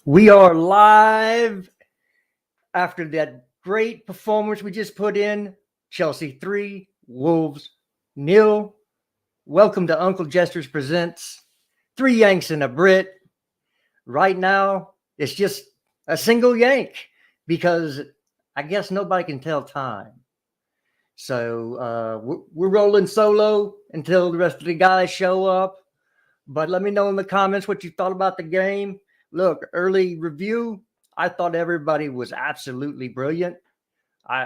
We are live after that great performance we just put in. Chelsea 3, Wolves 0. Welcome to Uncle Jesters Presents 3 Yanks and a Brit. Right now, it's just a single Yank because I guess nobody can tell time. So we're rolling solo until the rest of the guys show up. But let me know in the comments what you thought about the game. Look, early review, I thought everybody was absolutely brilliant.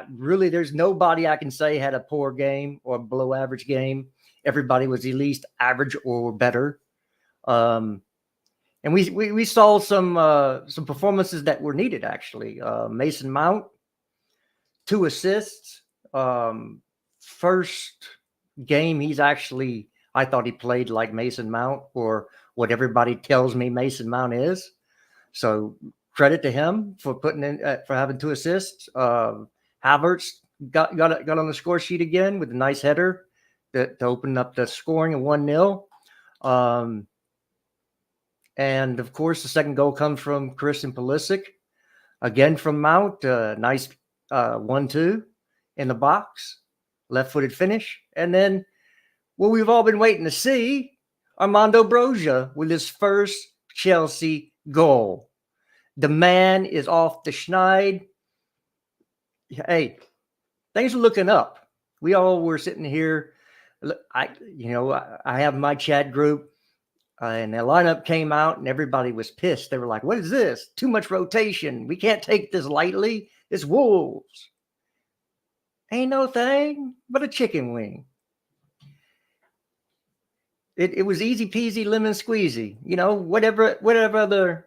There's nobody I can say had a poor game or below average game. Everybody was at least average or better. And we saw some performances that were needed, actually. Mason Mount, 2 assists. First game, I thought he played like Mason Mount, or what everybody tells me Mason Mount is. So credit to him for for having 2 assists. Havertz got on the score sheet again with a nice header to open up the scoring at 1-0. And of course, the second goal comes from Christian Pulisic, again from Mount. Nice 1-2 in the box, left-footed finish, and then what we've all been waiting to see, Armando Broja with his first Chelsea goal. The man is off the schneid. Hey, things are looking up. We all were sitting here. I have my chat group, and the lineup came out, and everybody was pissed. They were like, "What is this? Too much rotation. We can't take this lightly. It's Wolves. Ain't no thing but a chicken wing." It was easy peasy lemon squeezy. Whatever other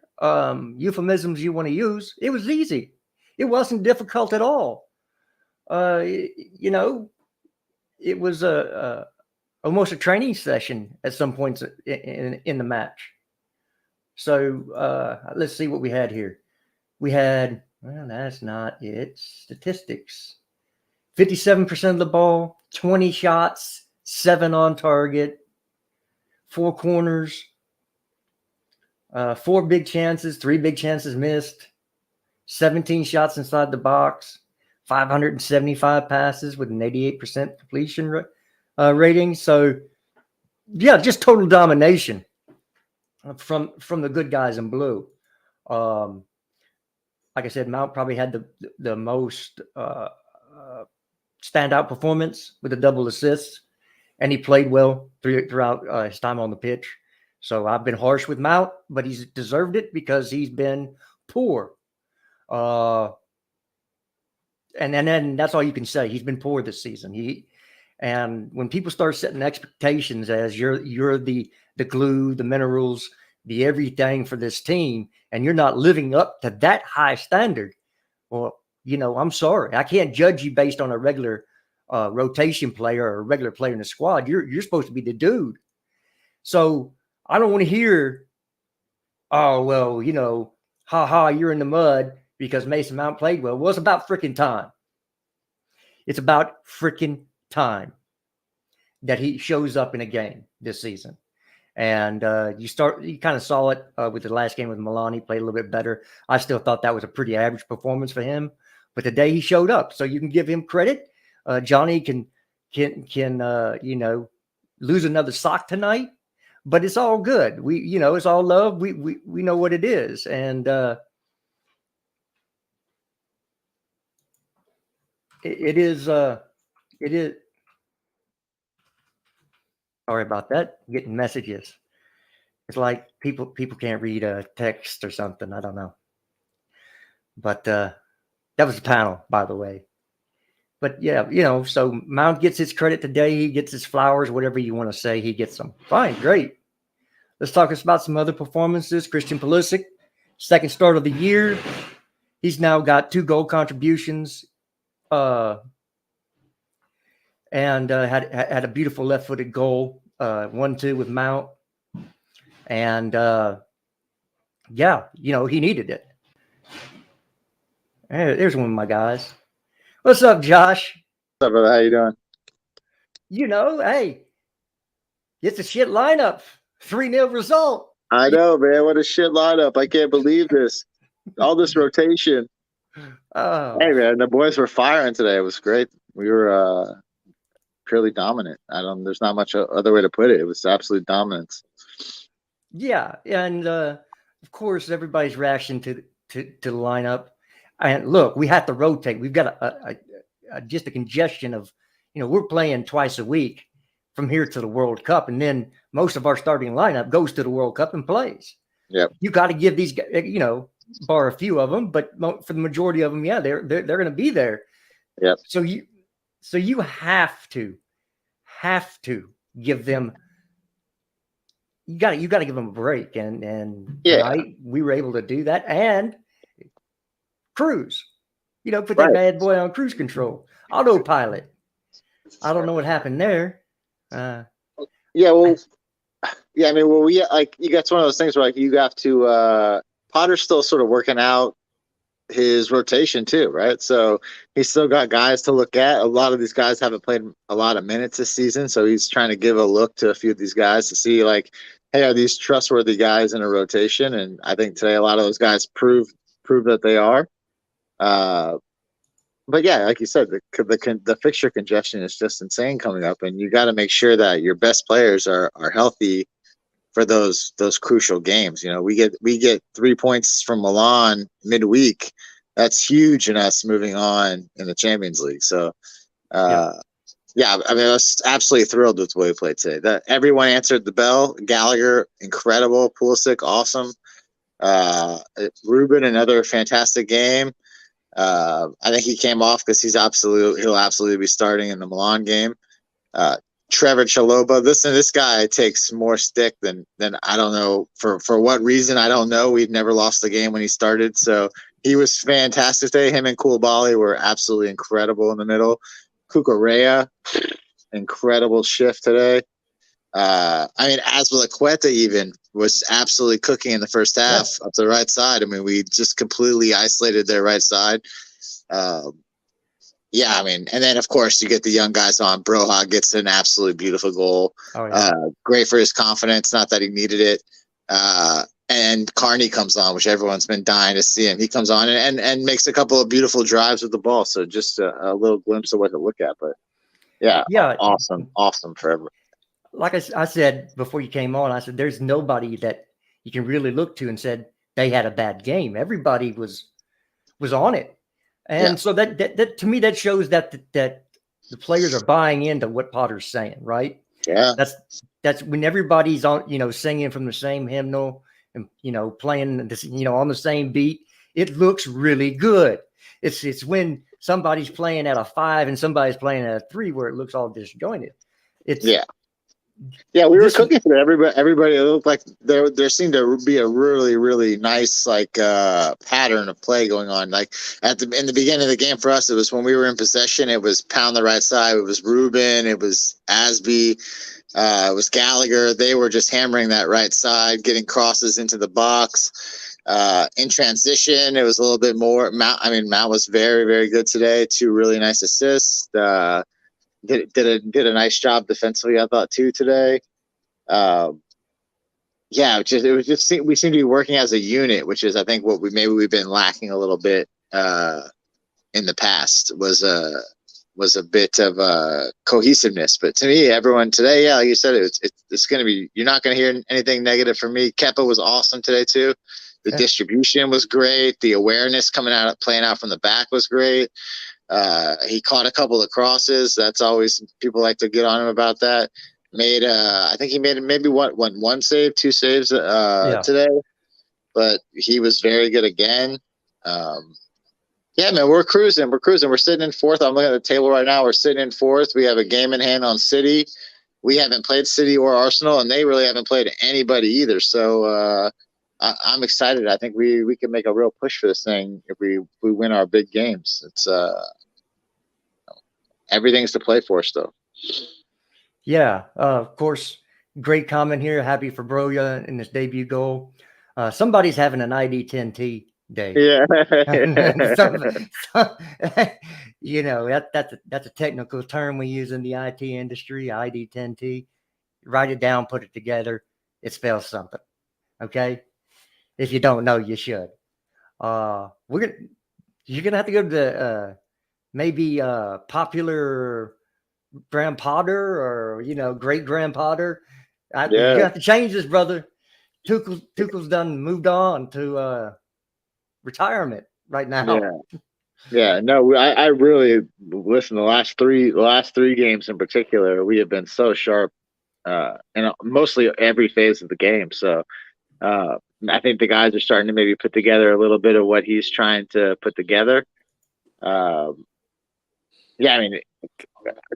euphemisms you want to use, it was easy. It wasn't difficult at all. It was almost a training session at some points in the match. So let's see what we had here. We had, well, that's not it. Statistics. 57% of the ball, 20 shots, 7 on target, 4 corners, 4 big chances, 3 big chances missed, 17 shots inside the box, 575 passes with an 88% completion rating. So, yeah, just total domination from the good guys in blue. Like I said, Mount probably had the most standout performance with a double assist. And he played well throughout his time on the pitch. So I've been harsh with Mount, but he's deserved it because he's been poor. And then that's all you can say. He's been poor this season. And when people start setting expectations as you're the glue, the minerals, the everything for this team, and you're not living up to that high standard, well, I'm sorry. I can't judge you based on a regular rotation player or a regular player in the squad. You're supposed to be the dude. So I don't want to hear, oh, well, you're in the mud because Mason Mount played well. Well, it's about freaking time. It's about freaking time that he shows up in a game this season. And you kind of saw it with the last game with Milan. He played a little bit better. I still thought that was a pretty average performance for him. But today he showed up. So you can give him credit. Johnny can lose another sock tonight, but it's all good. It's all love. We know what it is, and it is. Sorry about that. Getting messages. It's like people can't read a text or something. I don't know, but that was the panel, by the way. But yeah, so Mount gets his credit today. He gets his flowers, whatever you want to say, he gets them. Fine, great. Let's talk about some other performances. Christian Pulisic, second start of the year. He's now got 2 goal contributions, and had a beautiful left-footed goal, 1-2 with Mount. And he needed it. There's one of my guys. What's up, Josh? What's up, brother? How you doing? Hey, it's a shit lineup. 3-0 result. I know, man. What a shit lineup. I can't believe this. All this rotation. Oh, Hey, man, the boys were firing today. It was great. We were purely dominant. There's not much other way to put it. It was absolute dominance. yeah, and of course, everybody's reaction to the lineup. And look, we have to rotate. We've got just a congestion of, we're playing twice a week from here to the World Cup, and then most of our starting lineup goes to the World Cup and plays. Yep. You got to give these guys, bar a few of them, but for the majority of them, yeah, they're going to be there. Yep. So you have to give them. You got to give them a break, and tonight we were able to do that, and cruise. Put that bad boy on cruise control, autopilot. I don't know what happened there. I mean, you got one of those things where you have to. Potter's still sort of working out his rotation too, right? So he's still got guys to look at. A lot of these guys haven't played a lot of minutes this season, so he's trying to give a look to a few of these guys to see, hey, are these trustworthy guys in a rotation? And I think today a lot of those guys prove that they are. But yeah, like you said, the fixture congestion is just insane coming up, and you got to make sure that your best players are healthy for those crucial games. We get 3 points from Milan midweek. That's huge in us moving on in the Champions League. So, I was absolutely thrilled with the way we played today. Everyone answered the bell. Gallagher, incredible. Pulisic, awesome. Ruben, another fantastic game. I think he came off because he'll absolutely be starting in the Milan game. Trevor Chaloba, this guy takes more stick than I don't know for what reason. I don't know. We've never lost the game when he started, so he was fantastic today. Him and Koulibaly were absolutely incredible in the middle. Cucurella, incredible shift today. Azpilicueta even was absolutely cooking in the first half up the right side. I mean, we just completely isolated their right side. And then of course you get the young guys on. Broja gets an absolutely beautiful goal. Oh, yeah. Great for his confidence. Not that he needed it. And Carney comes on, which everyone's been dying to see him. He comes on and makes a couple of beautiful drives with the ball. So just a little glimpse of what to look at. But yeah, awesome forever. Like I said before you came on, I said there's nobody that you can really look to and said they had a bad game. Everybody was on it. And so that to me, that shows that the players are buying into what Potter's saying, right? Yeah. That's when everybody's on, singing from the same hymnal and, playing this, on the same beat. It looks really good. It's when somebody's playing at a 5 and somebody's playing at a 3 where it looks all disjointed. We were cooking for everybody. It looked like there seemed to be a really, really nice pattern of play going on. Like in the beginning of the game for us, it was when we were in possession. It was pound the right side. It was Ruben. It was Asby. It was Gallagher. They were just hammering that right side, getting crosses into the box. In transition, it was a little bit more. Mount was very, very good today. 2 really nice assists. Did a nice job defensively, I thought, too, today. We seem to be working as a unit, which is, I think, what we've been lacking a little bit in the past was a bit of cohesiveness. But to me, everyone today, like you said, it's going to be. You're not going to hear anything negative from me. Kepa was awesome today too. The distribution was great. The awareness playing out from the back was great. He caught a couple of crosses. That's always, people like to get on him about that. I think he made maybe one save, 2 saves today, but he was very good again. We're cruising. We're sitting in 4th. I'm looking at the table right now. We're sitting in 4th. We have a game in hand on City. We haven't played City or Arsenal, and they really haven't played anybody either. So I'm excited. I think we can make a real push for this thing if we win our big games. It's everything's to play for still. Yeah, of course. Great comment here. Happy for Broja in his debut goal. Somebody's having an ID10T day. Yeah. That's a technical term we use in the IT industry, ID10T. Write it down, put it together. It spells something. Okay, if you don't know, you should. You're gonna have to go to the maybe popular Grand Potter or great Grand Potter. You're Yeah. gonna have to change this, brother. Tuchel's done moved on to retirement right now. Yeah. Yeah. No, I really listen. The last three games in particular, we have been so sharp, in mostly every phase of the game. So I think the guys are starting to maybe put together a little bit of what he's trying to put together. Yeah, I mean,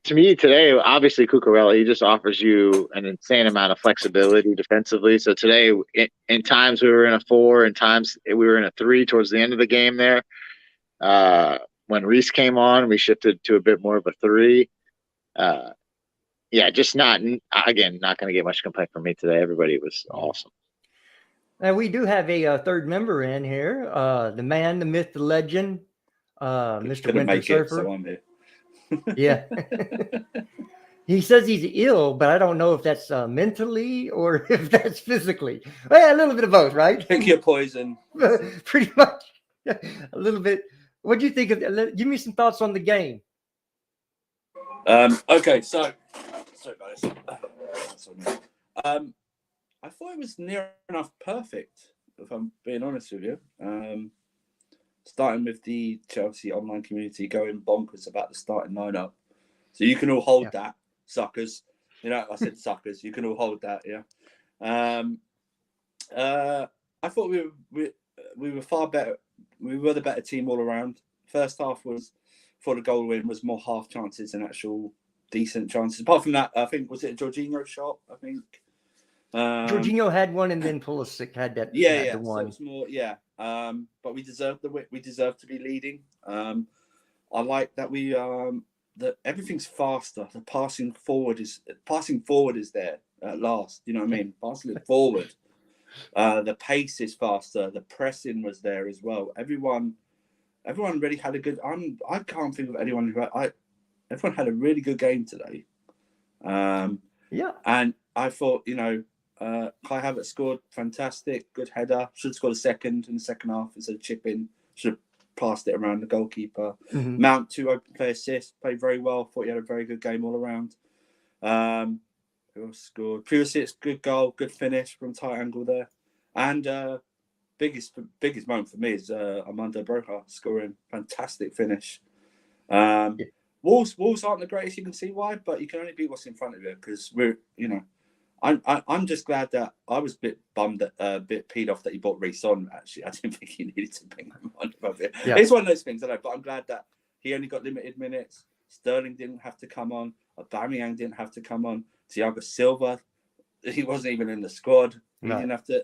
to me today, obviously Cucurella, he just offers you an insane amount of flexibility defensively. So today, in times we were in a 4, in times we were in a 3 towards the end of the game there. When Reese came on, we shifted to a bit more of a 3. Yeah, just not going to get much complaint from me today. Everybody was awesome. And we do have a third member in here, the man, the myth, the legend, Mr. Winter Surfer. So I'm here. Yeah. He says he's ill, but I don't know if that's mentally or if that's physically. Well, a little bit of both, right? Pick your poison. Pretty much. A little bit. What do you think of? Give me some thoughts on the game. Okay, so sorry about this. I thought it was near enough perfect, if I'm being honest with you. Starting with the Chelsea online community going bonkers about the starting lineup. So you can all hold that, suckers. I said suckers. You can all hold that, yeah. I thought we were far better. We were the better team all around. First half was, for the goal win, was more half chances than actual decent chances. Apart from that, I think, was it a Jorginho shot? I think. Jorginho had one, and then Pulisic had that. The one. So it's more, but we deserved we deserved to be leading. I like that that everything's faster. The passing forward is there at last. You know what I mean? Passing it forward. The pace is faster. The pressing was there as well. Everyone really had a good. I can't think of anyone who everyone had a really good game today. And I thought, Kai Havertz scored fantastic, good header. Should have scored a second in the second half instead of chipping. Should have passed it around the goalkeeper. Mm-hmm. Mount, 2 open play assists, played very well. Thought he had a very good game all around. Who else scored? Pulisic, good goal, good finish from tight angle there. And biggest moment for me is Armando Broja scoring, fantastic finish. Wolves aren't the greatest, you can see why, but you can only beat what's in front of you because we're, I'm just glad that I was a bit bummed, a bit peed off that he bought Reece on. Actually, I didn't think he needed to bring him on above it. Yeah. It's one of those things, I know, but I'm glad that he only got limited minutes. Sterling didn't have to come on. Aubameyang didn't have to come on. Thiago Silva, he wasn't even in the squad. He didn't have to.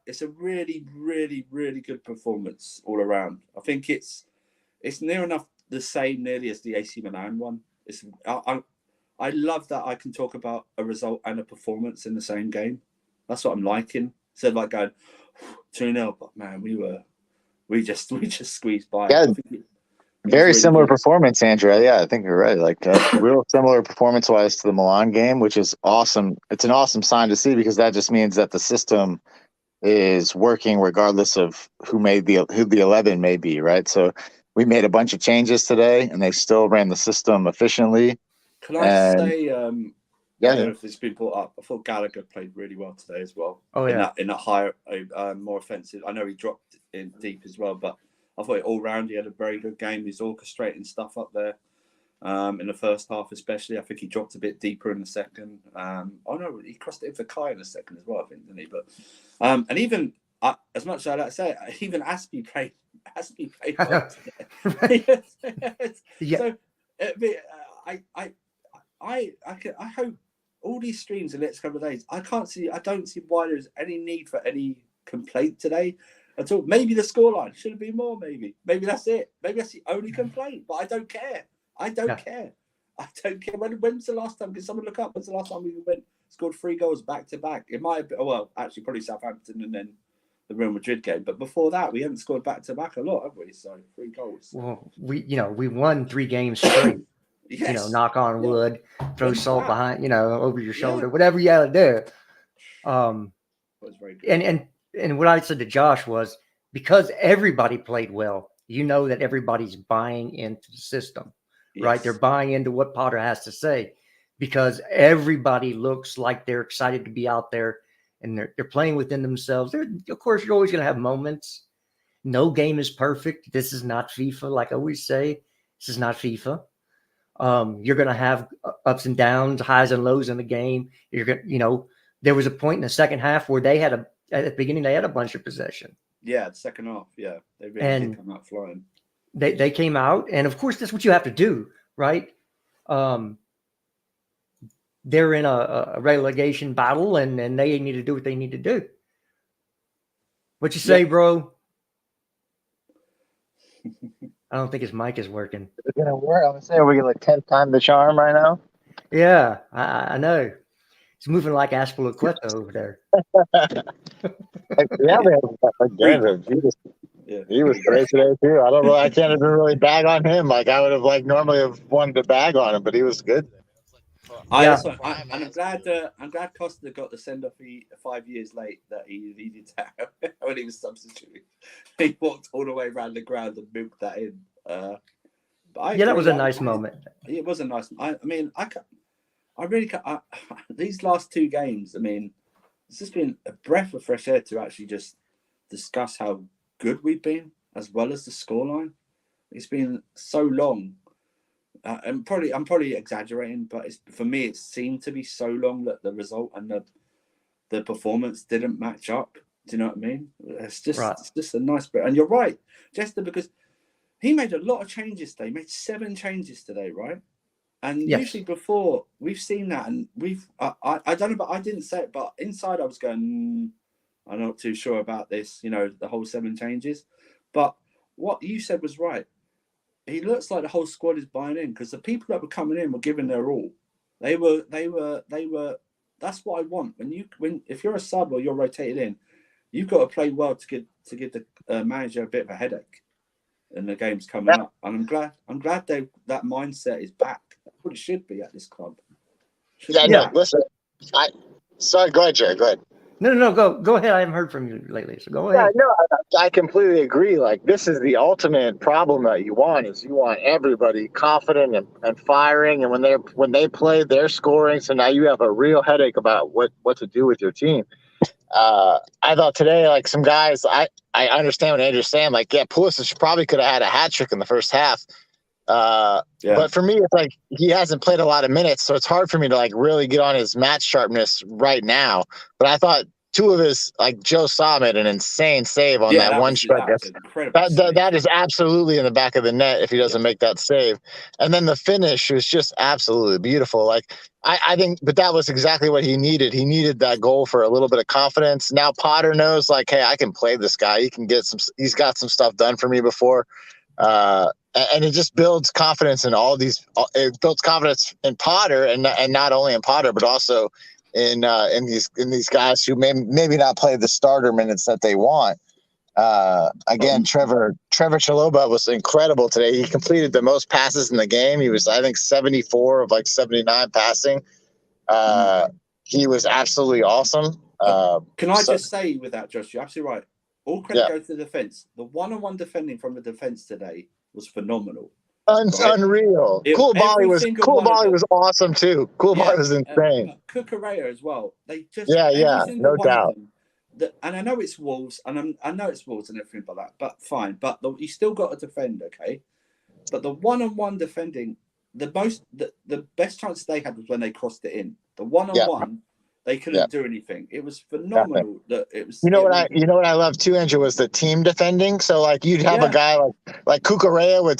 It's a really, really, really good performance all around. I think it's near enough the same nearly as the AC Milan one. I love that I can talk about a result and a performance in the same game. That's what I'm liking. Instead of like going 2-0, but man, we just squeezed by. Yeah, very really similar performance, Andrea. Yeah, I think you're right. Like real similar performance-wise to the Milan game, which is awesome. It's an awesome sign to see because that just means that the system is working regardless of who the 11 may be, right? So we made a bunch of changes today, and they still ran the system efficiently. Can I say, I don't know if it's been brought up, I thought Gallagher played really well today as well. Oh, yeah. In that higher, more offensive. I know he dropped in deep as well, but I thought all round he had a very good game. He's orchestrating stuff up there in the first half especially. I think he dropped a bit deeper in the second. He crossed it in for Kai in the second as well, I think, didn't he? But and even, as much as I like to say, even Aspie played well today. Yeah. So, I hope all these streams in the next couple of days. I don't see why there's any need for any complaint today at all. Maybe the scoreline should have been more. Maybe that's it. Maybe that's the only complaint. But I don't care. I don't care. When's the last time? Can someone look up? When's the last time we scored 3 goals back to back? It might have been, actually probably Southampton and then the Real Madrid game. But before that, we haven't scored back to back a lot, have we? So 3 goals. Well, we won 3 games straight. Yes. Knock on wood, throw salt behind, over your shoulder, whatever you got to do. was very good. And what I said to Josh was, because everybody played well, you know that everybody's buying into the system, right? Yes. They're buying into what Potter has to say, because everybody looks like they're excited to be out there and they're playing within themselves. Of course, you're always going to have moments. No game is perfect. This is not FIFA. Like I always say, this is not FIFA. You're going to have ups and downs, highs and lows in the game. You're going, there was a point in the second half where at the beginning, they had a bunch of possession. Yeah, the second half. Yeah, they really did come out flying. They came out, and of course, that's what you have to do, right? They're in a relegation battle, and they need to do what they need to do. What you say, bro? I don't think his mic is working. It's gonna work. I'm saying we're like 10 times the charm right now. Yeah, I know. It's moving like Aspilicueta over there. He was great today too. I can't even really bag on him. Like I would have normally have wanted to bag on him, but he was good. I'm glad Costa got the send off 5 years late that he needed to have when he was substituted. He walked all the way around the ground and milked that in. But that was a nice moment. It was a nice. I mean, I really can't. These last two games, I mean, it's just been a breath of fresh air to actually just discuss how good we've been, as well as the scoreline. It's been so long. I'm probably exaggerating, but for me, it seemed to be so long that the result and the performance didn't match up. Do you know what I mean? It's just a nice bit. And you're right, Jester, because he made a lot of changes today. He made 7 changes today, right? And usually before, we've seen that, and I don't know, but I didn't say it, but inside I was going, I'm not too sure about this, the whole 7 changes. But what you said was right. He looks like the whole squad is buying in, because the people that were coming in were giving their all. They were. That's what I want. If you're a sub or you're rotated in, you've got to play well to give the manager a bit of a headache, and the game's coming up. And I'm glad that mindset is back. That's what it should be at this club. No, listen. Sorry, go ahead, Jerry. Go ahead. No, go ahead. I haven't heard from you lately, so go ahead. Yeah, no, I completely agree. Like, this is the ultimate problem that you want everybody confident and firing, and when they play, they're scoring. So now you have a real headache about what to do with your team. I thought today, like, some guys, I understand what Andrew's saying. Like, Pulisic probably could have had a hat trick in the first half. But for me, it's like he hasn't played a lot of minutes, so it's hard for me to like really get on his match sharpness right now. But I thought 2 of his, like, Joe Sa made an insane save on that one shot. That is absolutely in the back of the net if he doesn't make that save. And then the finish was just absolutely beautiful. Like, I think, but that was exactly what he needed. He needed that goal for a little bit of confidence. Now Potter knows, like, hey, I can play this guy. He's got some stuff done for me before. And it just builds confidence in all these. It builds confidence in Potter, and not only in Potter, but also in these guys who maybe not play the starter minutes that they want. Again, Trevor Chaloba was incredible today. He completed the most passes in the game. He was, I think, 74 of like 79 passing. He was absolutely awesome. Can I just say with that, Josh, you're absolutely right. All credit goes to the defense. The one-on-one defending from the defense today was phenomenal. Unreal. Koulibaly was awesome too. Koulibaly was insane. Cucurella as well. They just no doubt. And I know it's Wolves, and I know it's Wolves and everything like that. But fine. But you still got to defend, okay? But the one-on-one defending, the best chance they had was when they crossed it in. The one-on-one. They couldn't do anything. It was phenomenal. That it was. You know what I love too, Andrew, was the team defending. So like you'd have a guy like Cucurella would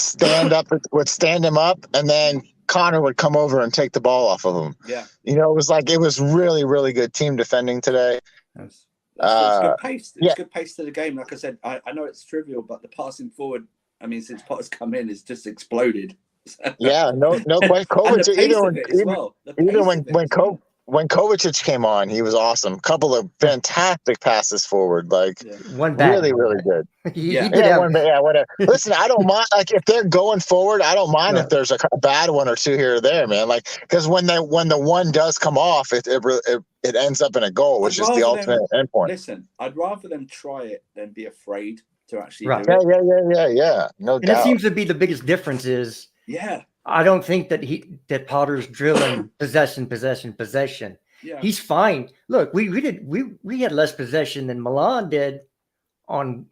stand him up, and then Connor would come over and take the ball off of him. Yeah. It was really, really good team defending today. It's good pace. It's good pace to the game. Like I said, I know it's trivial, but the passing forward, I mean, since Potter's come in, it's just exploded. No question. Kovacic, when Kovacic came on, he was awesome. Couple of fantastic passes forward, like one bad really, really good. he Yeah. did Yeah, have, whatever. Listen, I don't mind. Like if they're going forward, I don't mind Right. if there's a bad one or two here or there, man. Like because when the one does come off, it ends up in a goal, which is the ultimate endpoint. Listen, I'd rather them try it than be afraid to actually Right. do it. Yeah. No and doubt. it seems to be the biggest difference is Yeah. I don't think that Potter's drilling possession. Yeah. He's fine. Look, we had less possession than Milan did on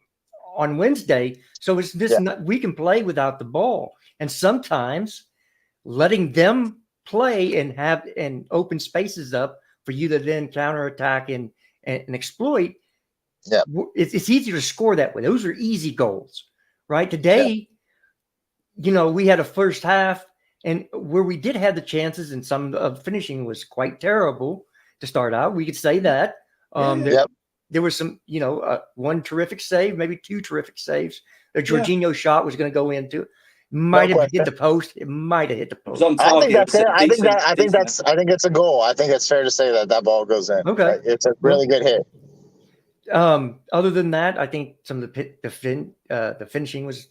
Wednesday. So it's this we can play without the ball. And sometimes letting them play and open spaces up for you to then counterattack and exploit. Yeah. It's easier to score that way. Those are easy goals. Right? Today, we had a first half and where we did have the chances and some of finishing was quite terrible to start out. We could say that. There was some, one terrific save, maybe two terrific saves. The Jorginho shot was going to go into. Might have hit the post. It might have hit the post. I think that's it. I think it's a goal. I think it's fair to say that ball goes in. Okay, it's a really good hit. Other than that, I think some of the finishing was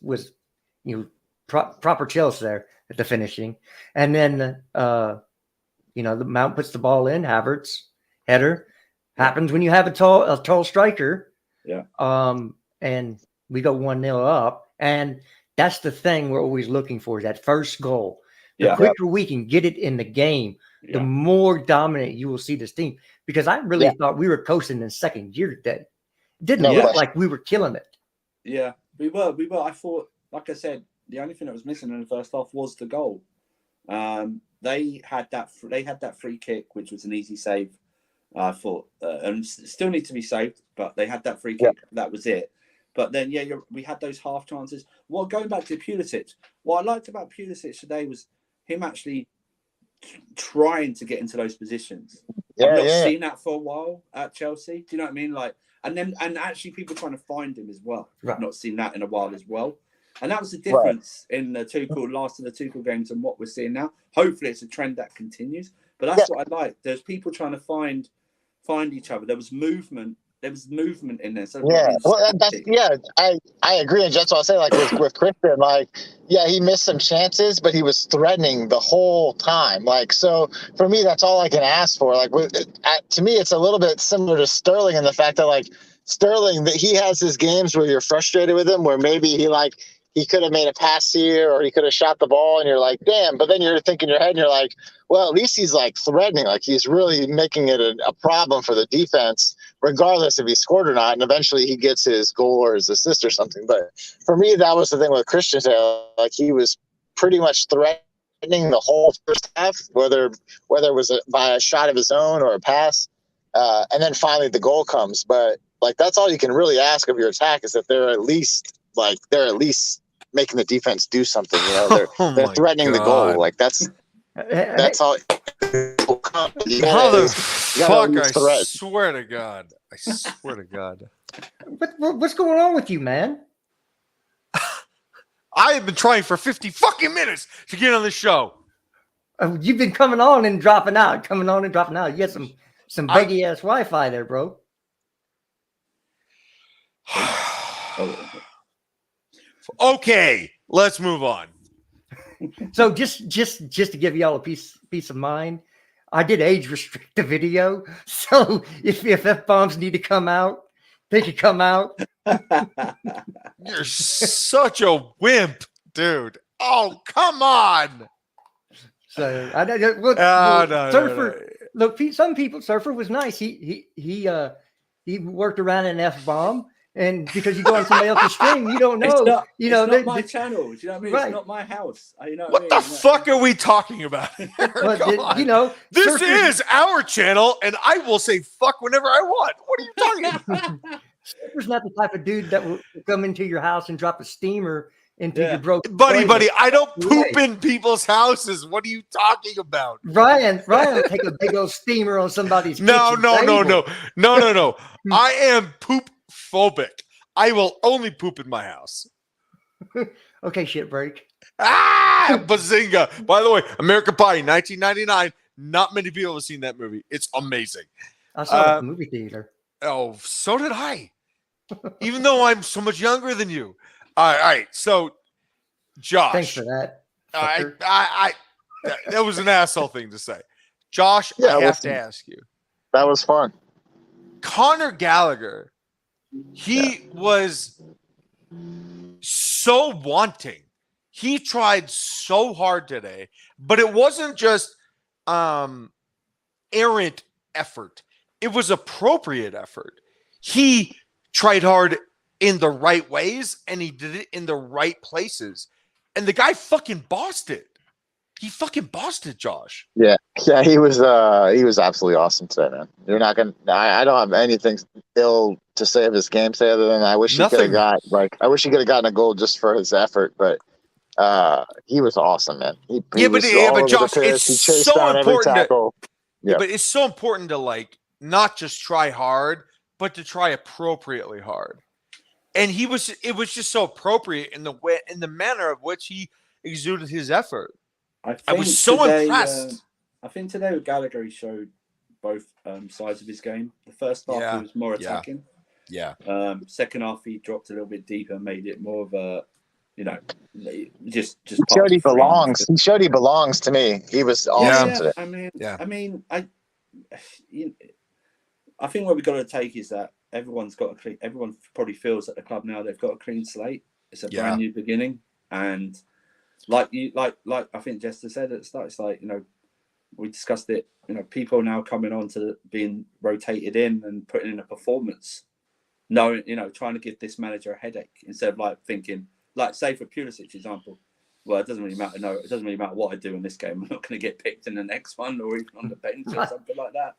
proper Chelsea there at the finishing, and then the Mount puts the ball in. Havertz header happens when you have a tall striker. Yeah. And we go 1-0 up, and that's the thing we're always looking for, is that first goal. The quicker we can get it in the game, the more dominant you will see this team. Because I really thought we were coasting in second year today. It didn't look like we were killing it. Yeah, we were. I thought, like I said, the only thing that was missing in the first half was the goal. They had that free kick, which was an easy save. I thought, and still need to be saved, but they had that free kick. That was it. But then, we had those half chances. Going back to Pulisic, what I liked about Pulisic today was him actually trying to get into those positions. I've not seen that for a while at Chelsea. Do you know what I mean? Like, and actually people trying to find him as well. Right. I've not seen that in a while as well. And that was the difference in the last of the Tuchel games and what we're seeing now. Hopefully it's a trend that continues. But that's what I like. There's people trying to find each other. There was movement in there. So I agree. And that's what I say, like with Christian, like, he missed some chances, but he was threatening the whole time. Like, so for me, that's all I can ask for. Like, to me, it's a little bit similar to Sterling in the fact that, like, Sterling, that he has his games where you're frustrated with him, where maybe he could have made a pass here or he could have shot the ball and you're like, damn. But then you're thinking in your head and you're like, well, at least he's like threatening, like he's really making it a problem for the defense, regardless if he scored or not. And eventually he gets his goal or his assist or something. But for me, that was the thing with Christian. Like he was pretty much threatening the whole first half, whether it was by a shot of his own or a pass. And then finally the goal comes. But like, that's all you can really ask of your attack, is that they're at least making the defense do something. They're threatening the goal. Like that's all. Motherfucker! I swear to God. What's going on with you, man? I have been trying for 50 fucking minutes to get on the show. You've been coming on and dropping out. You had some buggy ass Wi-Fi there, bro. Okay, let's move on. So just to give y'all a peace of mind, I did age restrict the video. So if F-bombs need to come out, they can come out. You're such a wimp, dude. Oh, come on. So Surfer. Look, some people, Surfer was nice. He worked around an F-bomb. And because you go on somebody else's stream, you don't know. It's not my channel. Do you know what I mean? Right. It's not my house. What the fuck are we talking about here? This is our channel, and I will say fuck whenever I want. What are you talking about? Surfer's not the type of dude that will come into your house and drop a steamer into your broken. Buddy, I don't poop in people's houses. What are you talking about? Ryan will take a big old steamer on somebody's No. table. I am poop phobic. I will only poop in my house. Okay, shit break. Bazinga. By the way, American Pie, 1999. Not many people have seen that movie. It's amazing. I saw it at the movie theater. Oh, so did I. Even though I'm so much younger than you. All right. So, Josh. Thanks for that. That was an asshole thing to say. Josh, I have to ask you. That was fun. Conor Gallagher, he was so wanting. He tried so hard today, but it wasn't just errant effort. It was appropriate effort. He tried hard in the right ways, and he did it in the right places. And the guy fucking bossed it. He fucking bossed it, Josh. Yeah, he was absolutely awesome today, man. You're not gonna. I don't have anything ill to say of his game today, other than I wish he could have gotten a goal just for his effort. But he was awesome, man. But Josh, it's so important. But it's so important to like not just try hard, but to try appropriately hard. And it was just so appropriate in the manner of which he exuded his effort. I was so impressed. I think today with Gallagher, he showed both sides of his game. The first half, he was more attacking. Yeah. Second half, he dropped a little bit deeper, made it more of a, just. He showed he belongs. He showed he belongs to me. He was awesome today. I think what we've got to take is that everyone probably feels at the club now they've got a clean slate. It's a brand new beginning, and like I think Jester said at the start, it's like, we discussed it. People now coming on to being rotated in and putting in a performance, trying to give this manager a headache instead of like thinking, like say for Pulisic example, well, it doesn't really matter. No, it doesn't really matter what I do in this game. I'm not going to get picked in the next one or even on the bench or something like that.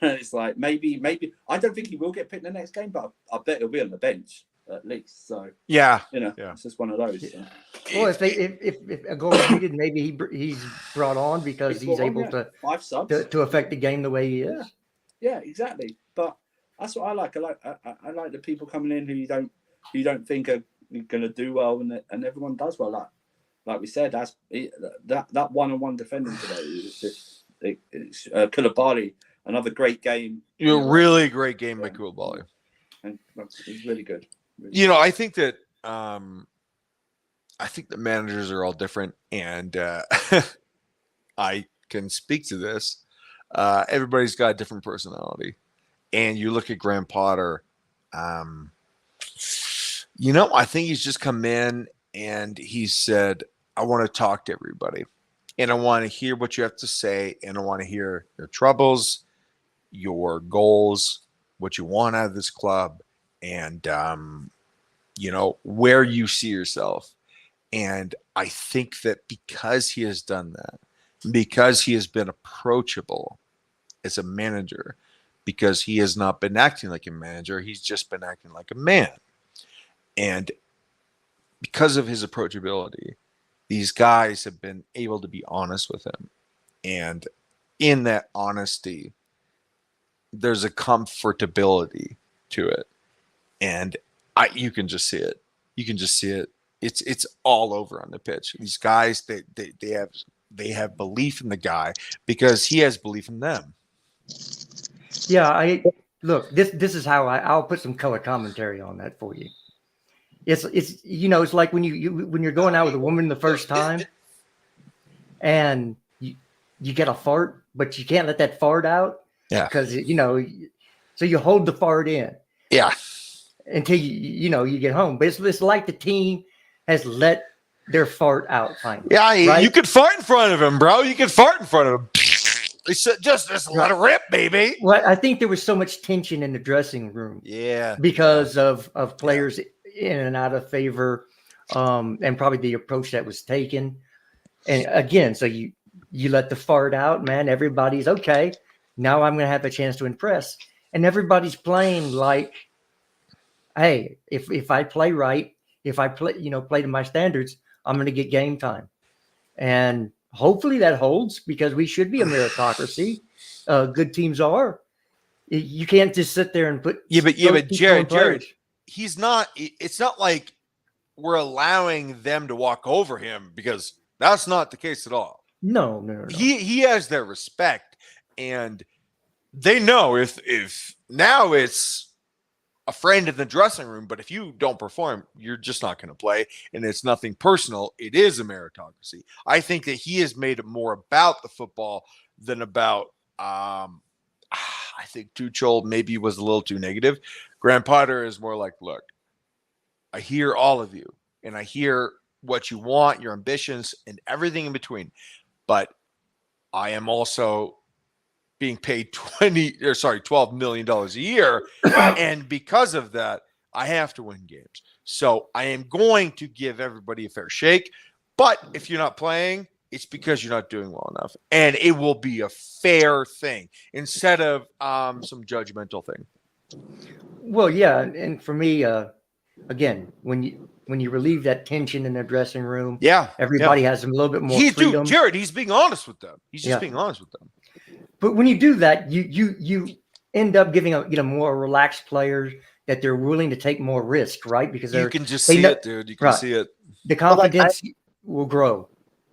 And it's like maybe I don't think he will get picked in the next game, but I bet he'll be on the bench at least. So it's just one of those. So. Well, if a goal is needed, maybe he's brought on because he's able to 5 subs to affect the game the way he is. Yeah, exactly. But that's what I like. I like the people coming in who you don't think are going to do well, and everyone does well. Like we said, that one-on-one defending today is Koulibaly. Another great game. Really great game by Koulibaly. And it's really good. I think that the managers are all different, and I can speak to this. Everybody's got a different personality, and you look at Graham Potter. I think he's just come in and he said, "I want to talk to everybody, and I want to hear what you have to say, and I want to hear your troubles, your goals, what you want out of this club, and where you see yourself." And I think that because he has done that, because he has been approachable as a manager, because he has not been acting like a manager, he's just been acting like a man. And because of his approachability, these guys have been able to be honest with him. And in that honesty, there's a comfortability to it. And you can just see it. You can just see it. It's all over on the pitch. These guys, they have belief in the guy because he has belief in them. Yeah, look, this is how I'll put some color commentary on that for you. It's it's like when you're going out with a woman the first time and you get a fart, but you can't let that fart out. Yeah. Because so you hold the fart in. Yeah. Until you get home. But it's like the team has let their fart out finally. Yeah, right? You could fart in front of him, bro. You could fart in front of him. Just let it rip, baby. Well, I think there was so much tension in the dressing room. Yeah. Because of players in and out of favor, and probably the approach that was taken. And again, so you let the fart out, man. Everybody's okay. Now I'm going to have a chance to impress. And everybody's playing like, hey, if I play right, if I play to my standards, I'm going to get game time. And hopefully that holds because we should be a meritocracy. Good teams are. You can't just sit there and put. Yeah, but Jared, he's not. It's not like we're allowing them to walk over him because that's not the case at all. No. He has their respect, and they know if now it's a friend in the dressing room, but if you don't perform, you're just not going to play, and it's nothing personal. It is a meritocracy. I think that he has made it more about the football than about. I think Tuchel maybe was a little too negative. Graham Potter is more like, look, I hear all of you, and I hear what you want, your ambitions, and everything in between, but I am also being paid $12 million a year. And because of that, I have to win games. So I am going to give everybody a fair shake. But if you're not playing, it's because you're not doing well enough. And it will be a fair thing instead of some judgmental thing. Well, yeah. And for me, again, when you relieve that tension in the dressing room, everybody has a little bit more freedom. Jared, he's being honest with them. He's just being honest with them. But when you do that, you end up giving more relaxed players that they're willing to take more risk, right? Because you can just see it, dude. You can see it. The confidence will grow.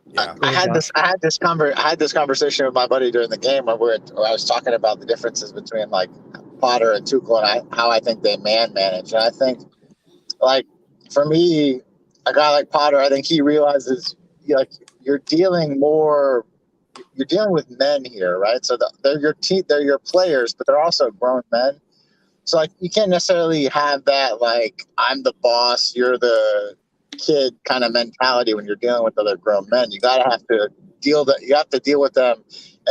Yeah. I had this conversation with my buddy during the game where I was talking about the differences between like Potter and Tuchel and how I think they manage. And I think, like, for me, a guy like Potter, I think he realizes you're dealing with men here, right? So they're your team, they're your players, but they're also grown men. So like you can't necessarily have that like I'm the boss, you're the kid kind of mentality when you're dealing with other grown men. You have to deal with them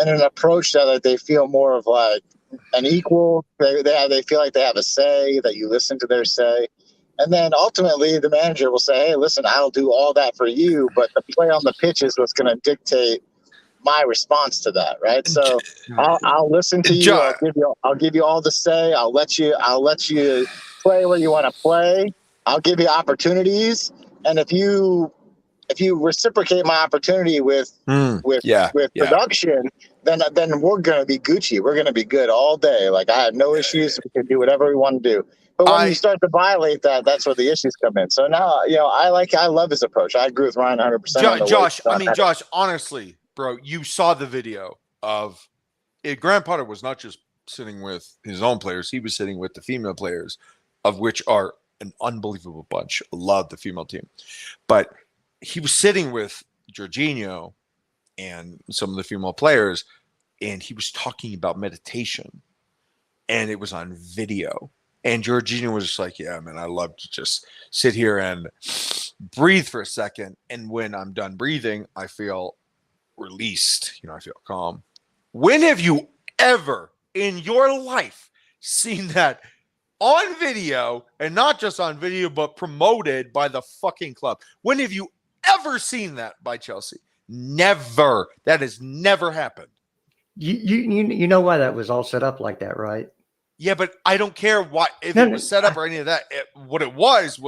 in an approach that they feel more of like an equal. They feel like they have a say, that you listen to their say. And then ultimately the manager will say, hey, listen, I'll do all that for you, but the play on the pitch is what's going to dictate my response to that, right? So I'll listen to you. I'll give you all the say. I'll let you play where you want to play. I'll give you opportunities, and if you reciprocate my opportunity with production, then we're gonna be Gucci. We're gonna be good all day. Like I have no issues. We can do whatever we want to do. But when you start to violate that, that's where the issues come in. So now, I love his approach. I agree with Ryan 100%. Josh, honestly, bro, you saw the video of it. Graham Potter was not just sitting with his own players. He was sitting with the female players, of which are an unbelievable bunch. Love the female team. But he was sitting with Jorginho and some of the female players, and he was talking about meditation, and it was on video. And Jorginho was just like, yeah, man, I love to just sit here and breathe for a second. And when I'm done breathing, I feel released. I feel calm. When have you ever in your life seen that on video, and not just on video, but promoted by the fucking club? When have you ever seen that by Chelsea? Never. That has never happened. You know why that was all set up like that, right? Yeah, but I don't care if it was set up or any of that. What it was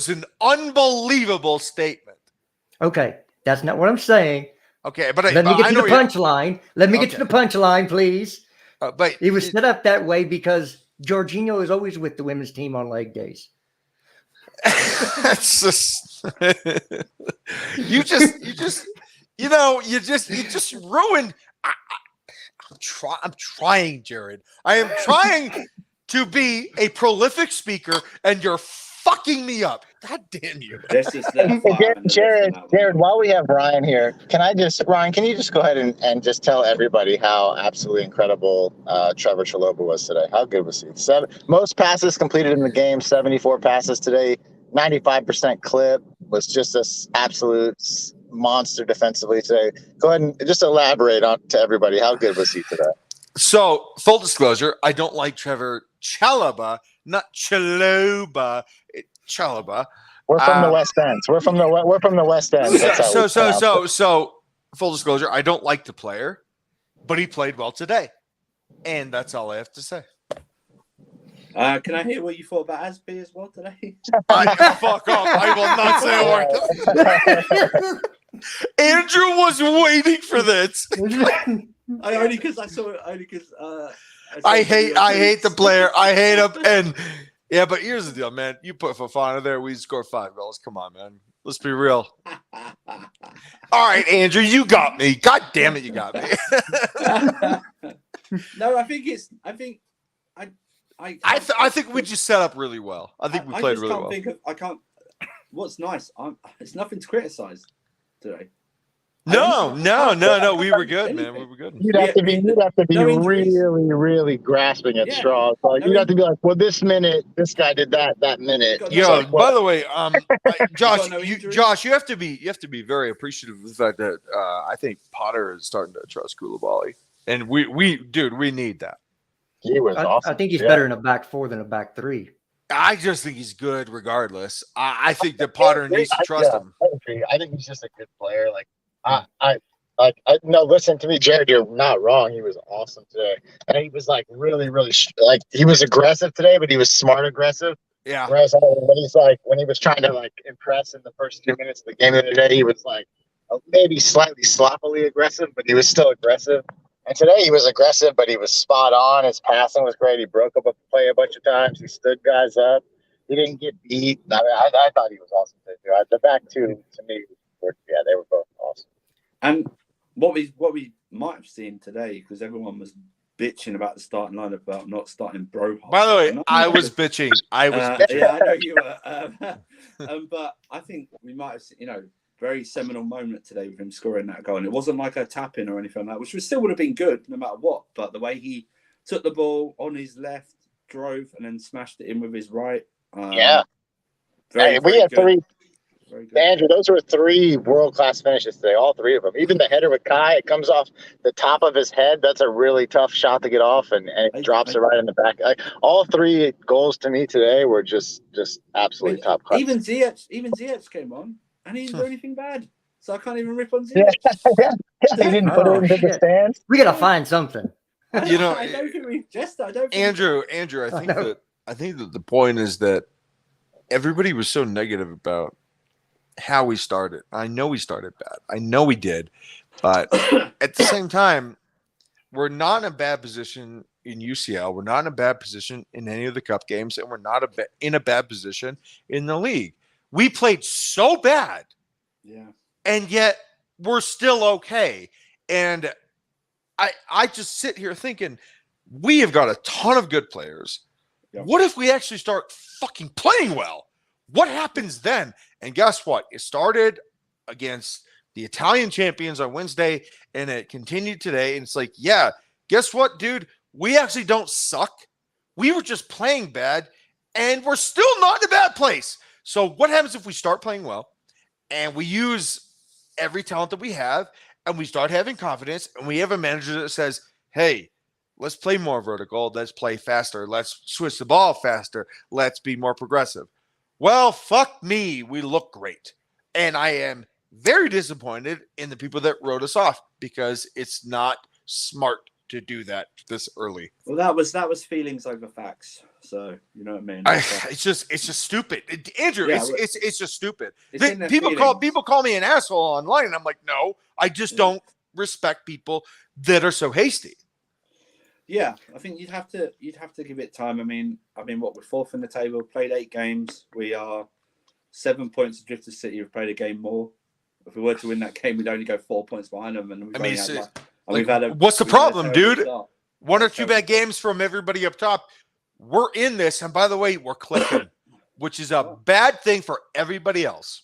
an unbelievable statement. Okay, that's not what I'm saying. Okay, but let me get to the punchline. Let me get to the punchline, please. But it was set up that way because Jorginho is always with the women's team on leg days. That's just you just ruined. I'm trying, Jared. I am trying to be a prolific speaker, and you're fucking me up. God damn you. Jared, while we have Ryan here, Ryan, can you just go ahead and just tell everybody how absolutely incredible Trevor Chaloba was today? How good was he? Most passes completed in the game, 74 passes today, 95% clip, was just an absolute monster defensively today. Go ahead and just elaborate on to everybody. How good was he today? So, full disclosure, I don't like Trevor Chaloba, not Chaloba. Chaloba. We're from the West End. We're from the West End. So, full disclosure, I don't like the player, but he played well today, and that's all I have to say. Can I hear what you thought about Asby as well today? Fuck off! I will not say a word. Andrew was waiting for this. Only because I saw it. Only because I hate the player. I hate him. And yeah, but here's the deal, man. You put Fofana there, we score 5 goals. Come on, man. Let's be real. All right, Andrew, you got me. God damn it, you got me. No, I think we just set up really well. I think we played really well. I can't. What's nice? It's nothing to criticize today. No. We were good, man. We were good. You'd have to be really, really grasping at straws. Like, you'd have to be like, well, this minute, this guy did that minute. Yeah. By the way, Josh, you have to be very appreciative of the fact that I think Potter is starting to trust Koulibaly, and we need that. He was awesome. I think he's better in a back four than a back three. I just think he's good regardless. I think that Potter needs to trust him. I agree. I think he's just a good player. No, listen to me, Jared. You're not wrong. He was awesome today, and he was like really, really he was aggressive today, but he was smart aggressive. Yeah. Whereas when he was trying to like impress in the first 2 minutes of the game of the day, he was like maybe slightly sloppily aggressive, but he was still aggressive. And today he was aggressive, but he was spot on. His passing was great. He broke up a play a bunch of times. He stood guys up. He didn't get beat. I mean, I thought he was awesome today. The back two to me, they were both awesome. And what we might have seen today, because everyone was bitching about the starting lineup about not starting Broja. By the way, I was bitching. Yeah, I know you were. But I think we might have seen, very seminal moment today with him scoring that goal. And it wasn't like a tap in or anything like that, which still would have been good no matter what. But the way he took the ball on his left, drove, and then smashed it in with his right. We had three. Andrew, those were 3 world-class finishes today, all 3 of them. Even the header with Kai, it comes off the top of his head. That's a really tough shot to get off, and it drops it right in the back. All 3 goals to me today were just absolutely top class. Even Ziyech came on, and he didn't do anything bad. So I can't even rip on Ziyech. Yeah, he didn't put it into the stands. We got to find something. I don't think we just. Andrew, I think that the point is that everybody was so negative about how we started. I know we started bad. I know we did. But at the same time, we're not in a bad position in UCL. We're not in a bad position in any of the cup games, and we're not in a bad position in the league. We played so bad. Yeah. And yet we're still okay. And I just sit here thinking, we have got a ton of good players. Yeah. What if we actually start fucking playing well? What happens then? And guess what? It started against the Italian champions on Wednesday, and it continued today. And it's like, yeah, guess what, dude? We actually don't suck. We were just playing bad, and we're still not in a bad place. So what happens if we start playing well, and we use every talent that we have, and we start having confidence, and we have a manager that says, hey, let's play more vertical. Let's play faster. Let's switch the ball faster. Let's be more progressive. Well, fuck me. We look great. And I am very disappointed in the people that wrote us off because it's not smart to do that this early. Well, that was feelings over facts. So, you know what I mean? It's just stupid. Andrew, Yeah, it's just stupid. It's People call me an asshole online, and I'm like, no, I just don't respect people that are so hasty. Yeah, I think you'd have to give it time. I mean, what, we're 4th in the table, played 8 games. We are 7 points adrift to City. We've played a game more. If we were to win that game, we'd only go 4 points behind them. And what's the problem, dude? 1 or 2 bad games from everybody up top. We're in this, and by the way, we're clicking, which is a bad thing for everybody else.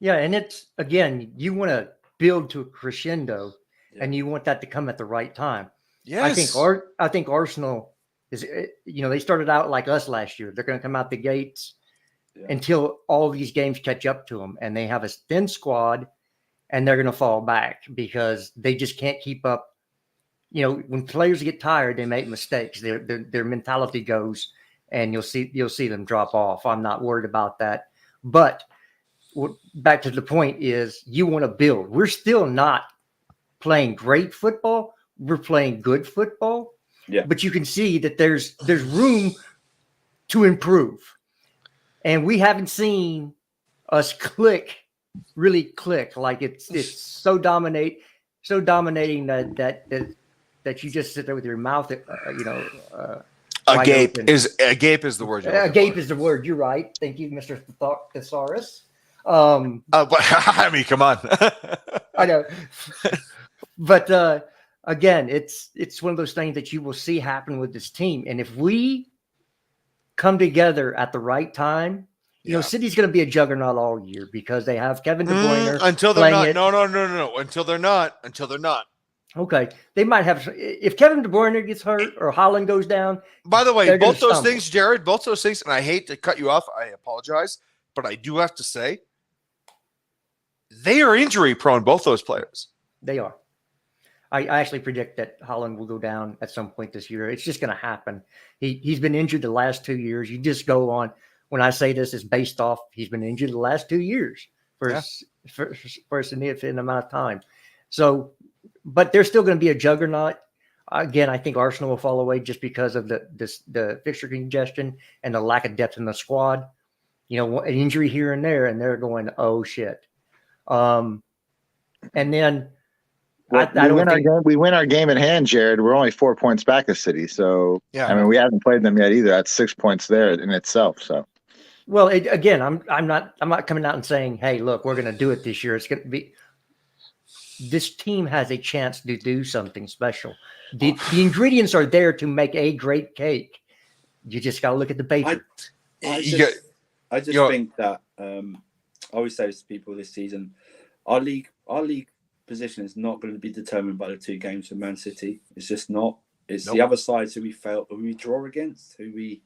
Yeah, and it's, again, you want to build to a crescendo, and you want that to come at the right time. Yes. I think Arsenal is, they started out like us last year. They're going to come out the gates until all these games catch up to them, and they have a thin squad, and they're going to fall back because they just can't keep up. When players get tired, they make mistakes. Their mentality goes, and you'll see them drop off. I'm not worried about that. But back to the point is, you want to build. We're still not playing great football. We're playing good football. Yeah. But you can see that there's room to improve, and we haven't seen us really click. Like it's so dominating that you just sit there with your mouth, Agape is the word. Agape is the word. You're right. Thank you, Mr. Thesaurus. But I mean, come on. I know, but again, it's one of those things that you will see happen with this team, and if we come together at the right time, you know, City's going to be a juggernaut all year because they have Kevin De Bruyne until they're not. No. Until they're not. Okay, they might have if Kevin De Bruyne gets hurt or Haaland goes down. By the way, both those stumble. things, Jared, both those things, and I hate to cut you off. I apologize, but I do have to say they are injury prone. Both those players. They are. I actually predict that Haaland will go down at some point this year. It's just going to happen. He's been injured the last 2 years. You just go on. When I say this, it's based off he's been injured the last 2 years for a significant amount of time. So, but they're still going to be a juggernaut. Again, I think Arsenal will fall away just because of the fixture congestion and the lack of depth in the squad. You know, an injury here and there, and they're going, oh shit. And then we win our game in hand, Jared. We're only 4 points back of City, so yeah. I mean, we haven't played them yet either. That's 6 points there in itself. So, well, again, I'm not coming out and saying, hey, look, we're going to do it this year. It's going to be. This team has a chance to do something special. The ingredients are there to make a great cake. You just got to look at the basics. I just think that I always say this to people this season, our league position is not going to be determined by the 2 games with Man City. It's just not. It's the other sides who we draw against, who we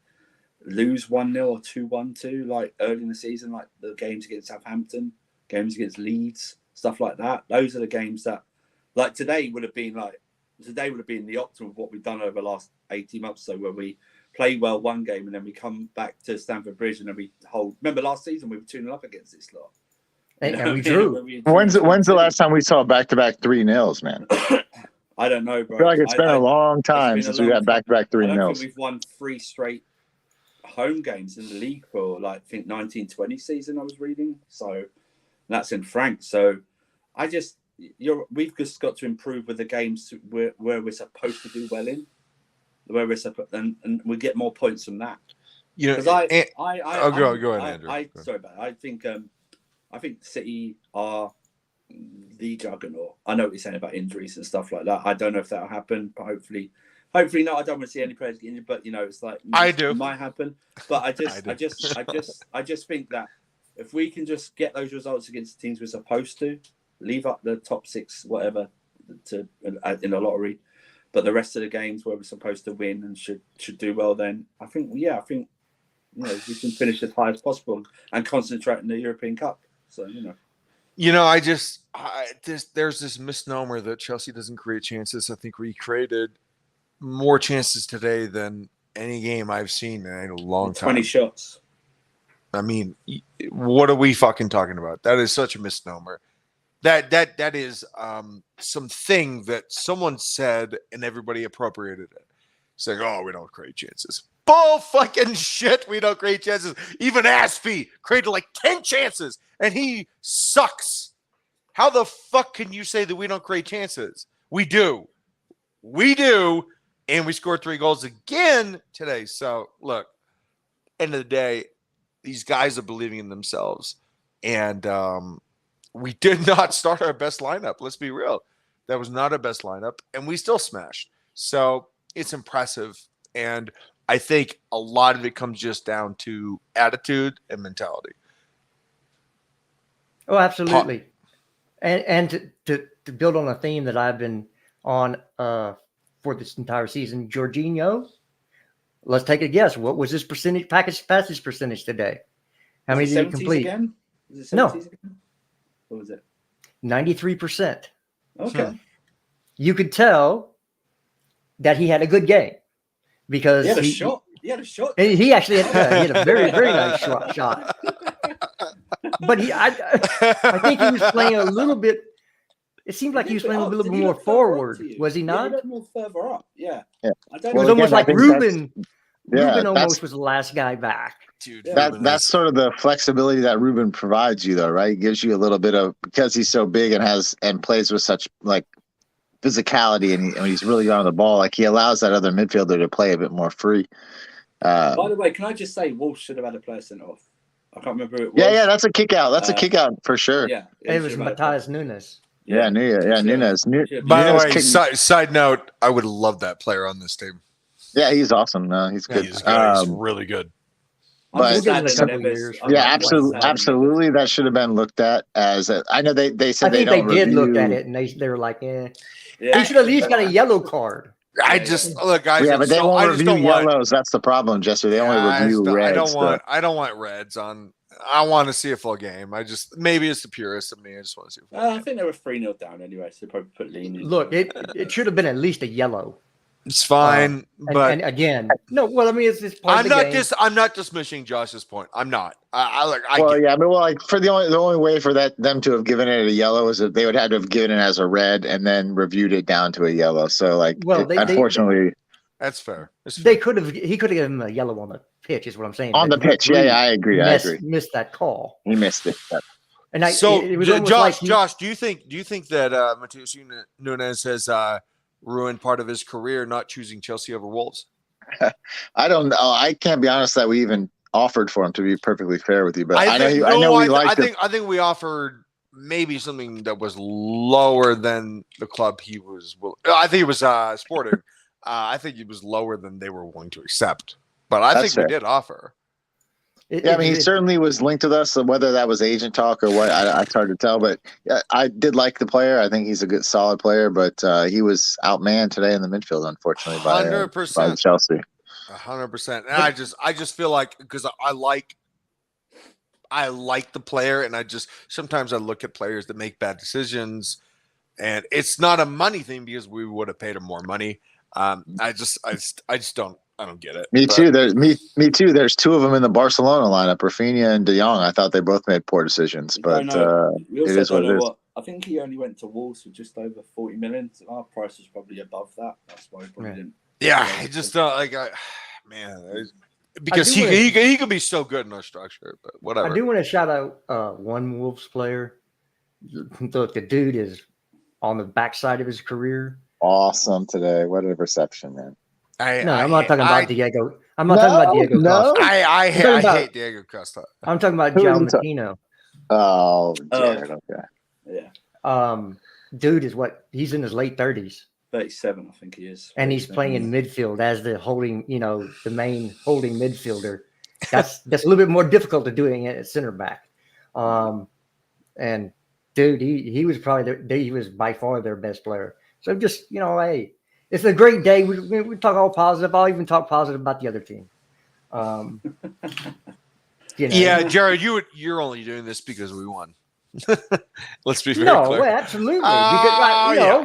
lose 1-0 or 2-1 to, like early in the season, like the games against Southampton, games against Leeds. Stuff like that. Those are the games that, like today would have been the optimum of what we've done over the last 18 months. So where we play well one game and then we come back to Stamford Bridge and then we hold. Remember last season we were 2-0 up against this lot. And we drew. When's the last time we saw back-to-back 3-0s, man? I don't know, bro. I feel like it's been a long time since we had back-to-back 3-0s. I don't think we've won 3 straight home games in the league for like I think 19-20 season I was reading. So. That's in Frank. So we've just got to improve with the games where we're supposed to do well in, where we're supposed, and we get more points from that. You know, go ahead, Andrew. Sorry about that. I think City are the juggernaut. I know what you're saying about injuries and stuff like that. I don't know if that'll happen, but hopefully not. I don't want to see any players get injured, but you know, it's like it might happen. But I just think that. If we can just get those results against the teams we're supposed to, leave up the top 6, whatever, in the lottery, but the rest of the games where we're supposed to win and should do well, then I think you know we can finish as high as possible and concentrate in the European Cup. So there's this misnomer that Chelsea doesn't create chances. I think we created more chances today than any game I've seen in a long time. 20 shots. I mean, what are we fucking talking about? That is such a misnomer. That is something that someone said and everybody appropriated it. Saying, oh, we don't create chances. Bull fucking shit, we don't create chances. Even Aspie created like 10 chances and he sucks. How the fuck can you say that we don't create chances? We do. And we scored 3 goals again today. So, look, end of the day, these guys are believing in themselves. And we did not start our best lineup. Let's be real. That was not our best lineup. And we still smashed. So it's impressive. And I think a lot of it comes just down to attitude and mentality. Oh, absolutely. And to build on a theme that I've been on for this entire season, Jorginho. Let's take a guess. What was his passage percentage today? How many did he complete? Again? Was it 70s No. Again? What was it? 93%. Okay. You could tell that he had a good game because he had a shot. He actually had a very, very nice shot. But I think he was playing a little bit. It seemed like he was playing a little bit more forward. Was he not? He looked more further up. Yeah. Yeah. It was almost like Ruben. Ruben almost was the last guy back. Dude, that's sort of the flexibility that Ruben provides you, though, right? He gives you a little bit of, because he's so big and plays with such like physicality, and he's really on the ball. Like he allows that other midfielder to play a bit more free. By the way, can I just say Wolves should have had a player sent off? I can't remember who it was. Yeah, that's a kick out. That's a kick out for sure. Yeah, It was Matthias Nunes. Yeah, Nunes. By the Nunes way, side note, I would love that player on this team. Yeah, he's awesome. He's good. He's good. He's really good. But yeah, absolutely, that should have been looked at as. I know they said I think they did look at it and they were like, Yeah. He should at least got a yellow card. I just look, guys. Yeah, but they won't I just review don't want yellows. That's the problem, Jesse. They only review reds. I don't want reds on. I want to see a full game. Maybe it's the purist of me. I just want to see a full game. I think they were 3-0 down anyway, so they probably put lean in. Look, it should have been at least a yellow. It's fine, but and again, no. Well, I mean, it's part I'm of the not game. I'm not dismissing Josh's point. I'm not. For the only way for them to have given it a yellow is that they would have to have given it as a red and then reviewed it down to a yellow. So unfortunately, that's fair. He could have given him a yellow on the pitch. Is what I'm saying. On the pitch, I agree. Missed that call. He missed it. And it was Josh, do you think that Matthias Nunes has ruined part of his career not choosing Chelsea over Wolves? I don't know. I can't be honest that we even offered for him, to be perfectly fair with you. But I think we offered maybe something that was lower than the club he was. I think it was Sporting. I think it was lower than they were willing to accept. But I think we did offer. He certainly was linked with us. So whether that was agent talk or what, it's hard to tell. But I did like the player. I think he's a good, solid player. But he was outmanned today in the midfield, unfortunately, by 100% Chelsea. 100%. And I just feel like because I like the player, and sometimes I look at players that make bad decisions, and it's not a money thing because we would have paid him more money. I just don't. I don't get it. Me too. There's two of them in the Barcelona lineup, Rafinha and De Jong. I thought they both made poor decisions, but it is what it is. I think he only went to Wolves for just over 40 million. So our price was probably above that. That's why he probably didn't. Yeah, I just don't because he could be so good in our structure, but whatever. I do want to shout out one Wolves player. Look, the dude is on the backside of his career. Awesome today. What a reception, man. I'm not talking about Diego. I'm not talking about Diego Costa. I hate Diego Costa. I'm talking about João Martino. Oh, Jared, okay. Yeah. Dude is he's in his late 30s. 37, I think he is. And he's playing in midfield as the the main holding midfielder. That's a little bit more difficult to doing at center back. And dude, he was he was by far their best player. So just, hey, it's a great day. We talk all positive. I'll even talk positive about the other team. Yeah, Jared, you're only doing this because we won. Let's be very clear. No, absolutely. Because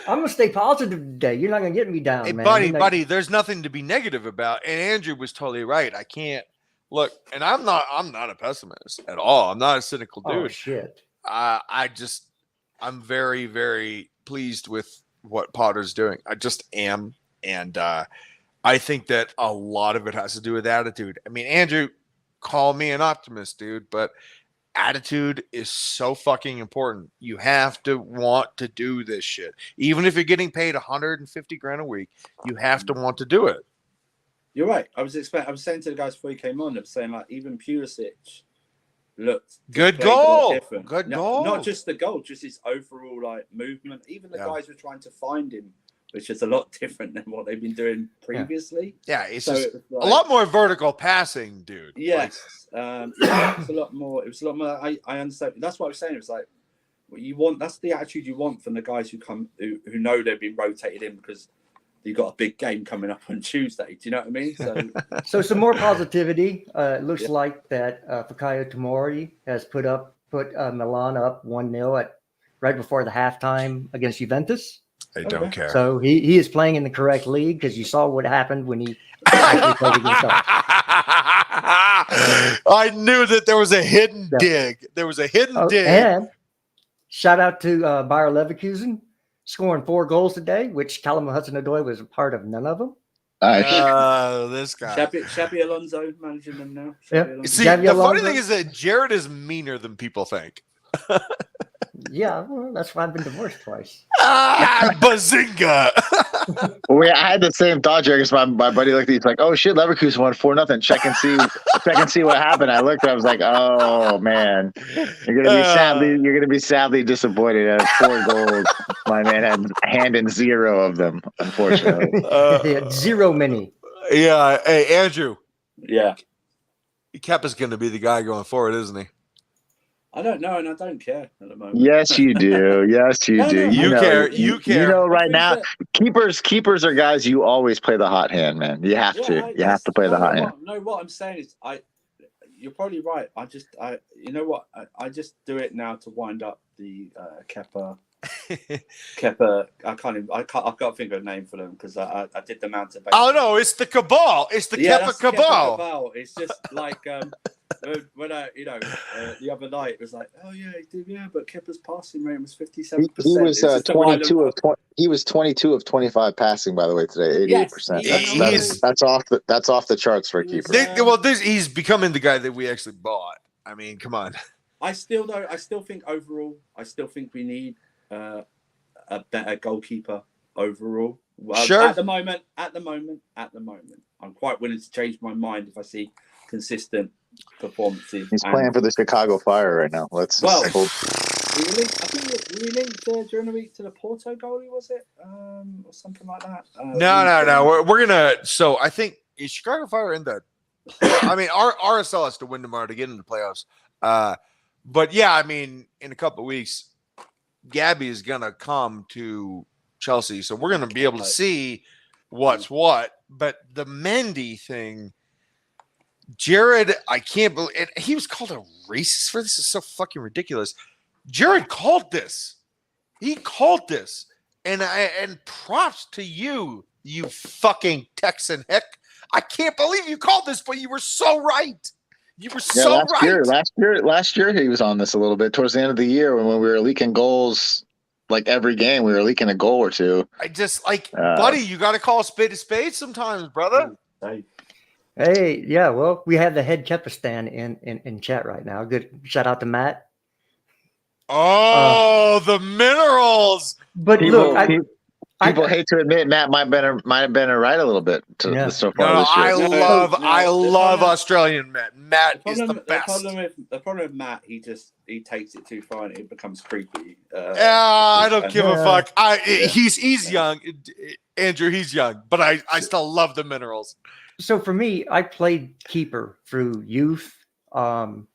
I'm gonna stay positive today. You're not gonna get me down, hey, man. buddy. There's nothing to be negative about. And Andrew was totally right. I can't look, and I'm not a pessimist at all. I'm not a cynical dude. Oh shit. I'm very, very pleased with what Potter's doing. I just am. And I think that a lot of it has to do with attitude. I mean, Andrew, call me an optimist, dude, but attitude is so fucking important. You have to want to do this shit. Even if you're getting paid $150,000 a week, you have to want to do it. You're right. I was saying to the guys before he came on, I was saying like even Pulisic looked good goal. Good goal. Not just the goal, just his overall like movement. Even the guys were trying to find him, which is a lot different than what they've been doing previously. Yeah, it's just a lot more vertical passing, dude. Yes, it's a lot more. It was a lot more. I understand. That's what I was saying. It was like what you want. That's the attitude you want from the guys who know they've been rotated in because you've got a big game coming up on Tuesday. Do you know what I mean? So some more positivity. It looks like that Fikayo Tomori has put Milan up 1-0 right before the halftime against Juventus. I don't care. So he is playing in the correct league because you saw what happened when he actually played against us. I knew that there was a hidden dig. There was a hidden dig. And shout out to Bayer Leverkusen scoring 4 goals today, which Callum Hudson-Odoi was a part of none of them. This guy. Xabi Alonso managing them now. See, the funny thing is that Jared is meaner than people think. Yeah, well, that's why I've been divorced twice. Bazinga! Well, I had the same thought, Jerry. My buddy looked at me, he's like, "Oh shit, Leverkusen won 4-0. Check and see what happened." I looked, I was like, "Oh man, you're gonna be sadly disappointed at 4 goals. My man had hand in 0 of them, unfortunately." He had 0 many. Yeah. Hey, Andrew. Yeah. Kepa's going to be the guy going forward, isn't he? I don't know, and I don't care at the moment. Yes, you do. Yes, you do. You care. You care. You know, right think now, that- keepers are guys you always play the hot hand, man. You have to. You have to play the hot hand. No, what I'm saying is, you're probably right. You know what? I just do it now to wind up the Kepa. I can't. I've got to think of a name for them because I did the mountain. Oh no, it's the cabal. It's the Kepa cabal. Cabal. It's just like when the other night it was like, oh yeah, he did, yeah, but Kepa's passing rate was 57%. He was 22 of 20. He was 22 of 25 passing, by the way, today, 88%. Yes, that's off the charts for a keeper. He's becoming the guy that we actually bought. I mean, come on. I still think overall, we need a better goalkeeper overall. Well, sure. At the moment, I'm quite willing to change my mind if I see consistent performances. He's playing for the Chicago Fire right now. I think we linked during the week to the Porto goalie, was it, or something like that? No. We're gonna. So I think is Chicago Fire in the. I mean, our RSL has to win tomorrow to get into the playoffs. But yeah, I mean, in a couple of weeks, Gabby is gonna come to Chelsea, so we're gonna be able to see what's what. But the Mendy thing, Jared, I can't believe it. He was called a racist for this. Is so fucking ridiculous. Jared called this. He called this, and props to you, you fucking Texan heck. I can't believe you called this, but you were so right. You were right. Last year he was on this a little bit towards the end of the year when we were leaking goals. Like every game, we were leaking a goal or two. I just buddy, you got to call a spade sometimes, brother. Hey, yeah. Well, we have the head Kepa stan in chat right now. Good shout out to Matt. Oh, the minerals. But people hate to admit Matt might have been right a little bit so far this year. I love Australian Matt. Matt is the best. The problem with Matt, he takes it too far and it becomes creepy. I don't give a fuck. He's young, Andrew. He's young, but I still love the minerals. So for me, I played keeper through youth, into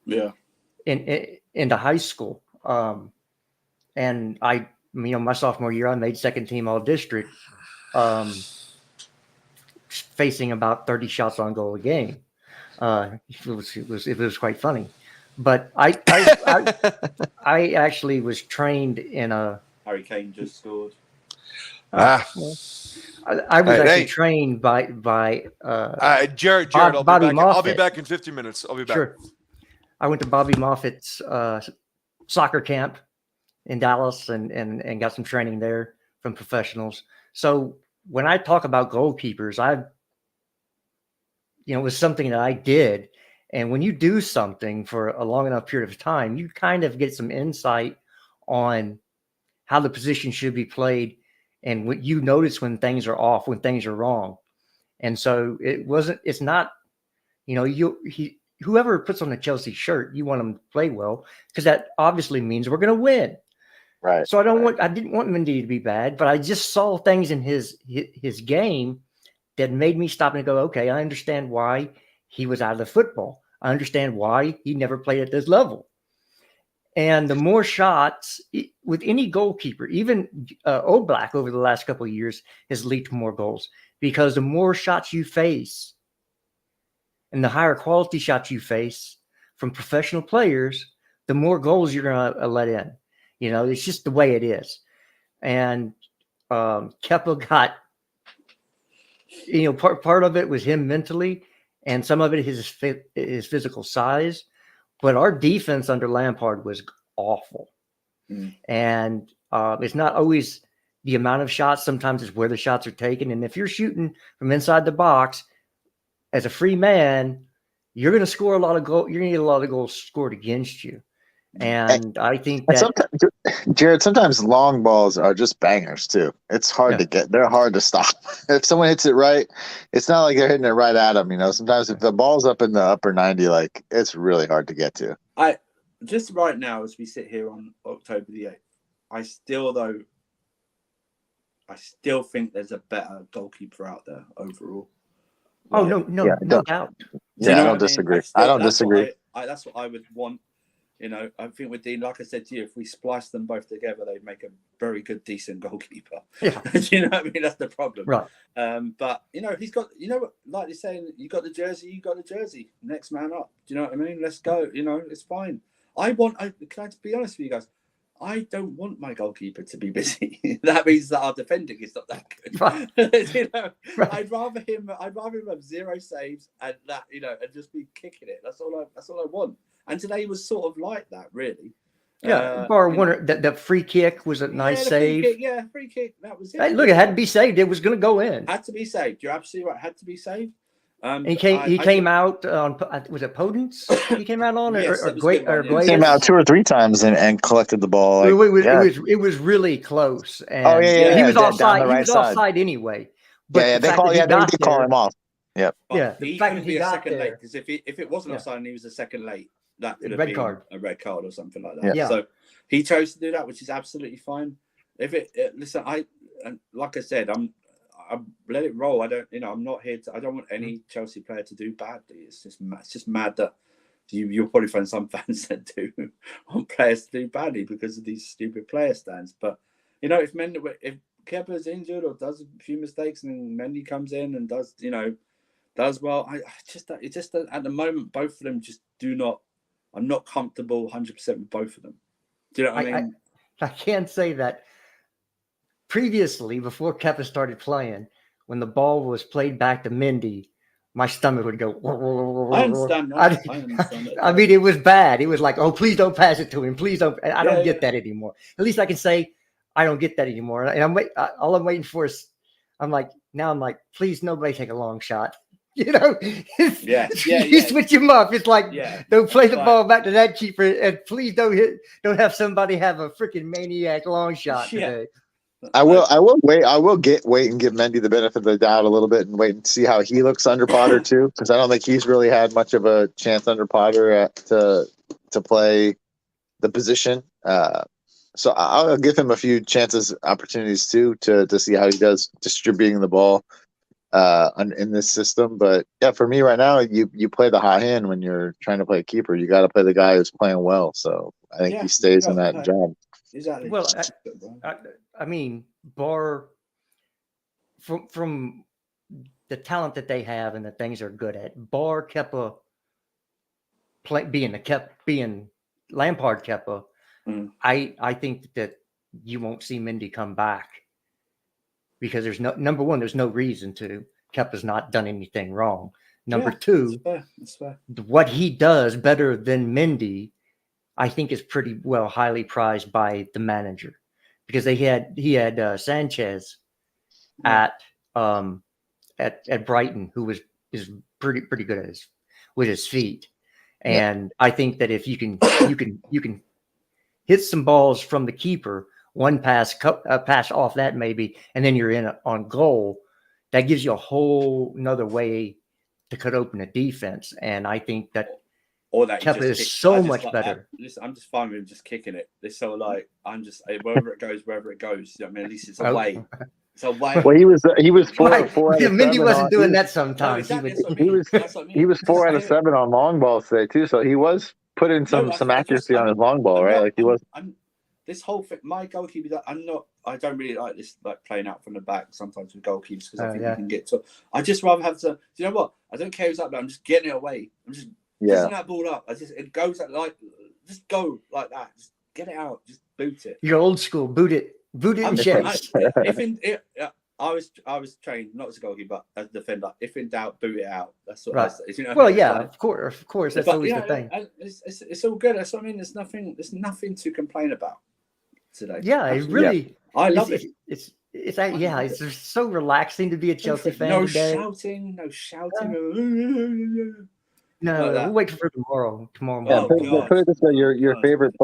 high school, and my sophomore year, I made second team all district, facing about 30 shots on goal a game. It was quite funny, but I actually was trained in a. Harry Kane just scored. I was actually trained by Jared. I'll be back in 50 minutes. I'll be back. Sure. I went to Bobby Moffitt's soccer camp in Dallas and got some training there from professionals. So when I talk about goalkeepers, it was something that I did. And when you do something for a long enough period of time, you kind of get some insight on how the position should be played and what you notice when things are off, when things are wrong. And so it's not, whoever puts on a Chelsea shirt, you want them to play well, because that obviously means we're going to win. Right. So I didn't want Mendy to be bad, but I just saw things in his game that made me stop and go, okay, I understand why he was out of the football. I understand why he never played at this level. And the more shots with any goalkeeper, even Oblak over the last couple of years has leaked more goals, because the more shots you face and the higher quality shots you face from professional players, the more goals you're going to let in. It's just the way it is. And Kepa got, part of it was him mentally, and some of it his physical size. But our defense under Lampard was awful. And it's not always the amount of shots. Sometimes it's where the shots are taken. And if you're shooting from inside the box as a free man, you're going to score a lot of goals. You're going to get a lot of goals scored against you. And I think And that sometimes, Jared, sometimes long balls are just bangers too. It's hard to get. They're hard to stop. If someone hits it right, it's not like they're hitting it right at them. Sometimes if the ball's up in the upper 90, like it's really hard to get to. I just right now, as we sit here on October the 8th, I still think there's a better goalkeeper out there overall. oh Like, no doubt. Yeah, I don't disagree. I don't disagree. That's what I would want. I think with Dean, like I said to you, if we splice them both together, they'd make a very good, decent goalkeeper. Yeah. Do you know what I mean? That's the problem. Right. But he's got, like you're saying, you got the jersey, next man up. Do you know what I mean? Let's go. It's fine. Can I be honest with you guys? I don't want my goalkeeper to be busy. That means that our defending is not that good. Right. Right. I'd rather him have 0 saves and that, and just be kicking it. That's all I want. And today was sort of like that, really. Yeah, bar one. The free kick was a nice save. Free kick. That was it. Hey, look, it had to be saved. It was going to go in. Had to be saved. You're absolutely right. Had to be saved. He came out on. Was it Podence? He came out on Yes, or Guayas? Came out 2 or 3 times and collected the ball. It was really close. And he was offside. He was offside anyway. But they call him off. Yep. But the he fact couldn't that he be a got second there. late because if it wasn't offside and he was a second late, that could have Red been card. a red card or something like that. Yeah. So he chose to do that, which is absolutely fine. If listen, like I said, I let it roll. I don't, I'm not here to. I don't want any Chelsea player to do badly. It's just mad that you'll probably find some fans that do want players to do badly because of these stupid player stands. But if Kepa's injured or does a few mistakes and Mendy comes in and does well, it's just at the moment both of them just do not. I'm not comfortable 100% with both of them. Do you know what I mean? I can't say that. Previously, before Kepa started playing, when the ball was played back to Mendy, my stomach would go. I understand that. I understand that. I mean, it was bad. It was like, oh, please don't pass it to him. Please don't. I don't get that anymore. At least I can say I don't get that anymore. And all I'm waiting for is, I'm like, please nobody take a long shot. You switch him up. It's like, don't play the ball back to that keeper, and please don't have somebody have a freaking maniac long shot today. I will wait. I will wait and give Mendy the benefit of the doubt a little bit and wait and see how he looks under Potter too, because I don't think he's really had much of a chance under Potter to play the position. So I'll give him a few opportunities too to see how he does distributing the ball in this system. But yeah, for me right now, you play the hot hand when you're trying to play a keeper. You got to play the guy who's playing well. So I think he stays in that job. Exactly. Well, I mean, bar from the talent that they have and the things they're good at, bar Kepa being Lampard Kepa, I think that you won't see Mendy come back because there's number one, there's no reason to. Kepa's not done anything wrong. Number two, that's fair. What he does better than Mendy, I think, is pretty well highly prized by the manager, because he had Sanchez at Brighton, who is pretty good with his feet, and I think that if you can hit some balls from the keeper, one pass off that maybe, and then you're in on goal, that gives you a whole another way to cut open a defense, and I think that. Or that Kepa is so much better. Listen, I'm just fine with him just kicking it. It's so like I'm just wherever it goes. I mean, at least it's away. It's away. Well, he was 4 out of 7. Mindy wasn't doing that sometimes. No, exactly, he was 4 out of 7 on long balls today too. So he was putting some accuracy on his long ball, right? Like he was. This whole thing, my goalkeeper. I don't really like this, like playing out from the back sometimes with goalkeepers because I think you can get to. I just rather have to. Do you know what? I don't care who's up there. I'm just getting it away. I'm just. Picking that ball up. It goes just go like that. Just get it out. Just boot it. You're old school. Boot it and chase. I was trained not as a goalkeeper, but as a defender. If in doubt, boot it out. That's what I say. Well, of course. That's always the thing. It's all good. That's what I mean. There's nothing to complain about today. Yeah, it really. I love it. It's just so relaxing to be a Chelsea fan. No today. shouting. No, that. we'll wait for tomorrow. Tomorrow Yeah, morning. Put it this way: your God. favorite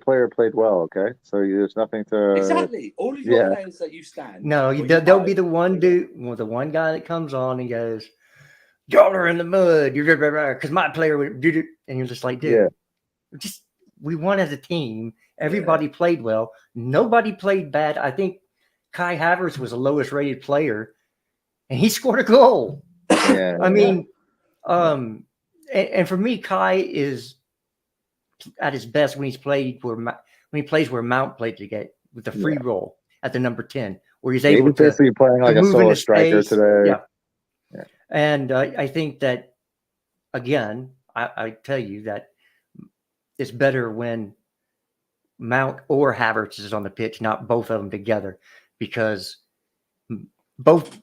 player played well. Okay, so there's nothing to Exactly. All of your yeah. players that you stand. No, or you there'll be hired, the one dude, well, the one guy that comes on and goes, "Y'all are in the mud," because my player would do it, and you're just like, dude, Yeah. just we won as a team. Everybody played well. Nobody played bad. I think Kai Havertz was the lowest rated player, and he scored a goal. Yeah, I mean, and for me, Kai is at his best when he plays where Mount played today with the free roll at the number 10, where he's able he's to basically playing like a move solo into striker space. today. Yeah. And I think that, again, I tell you that it's better when Mount or Havertz is on the pitch, not both of them together, because both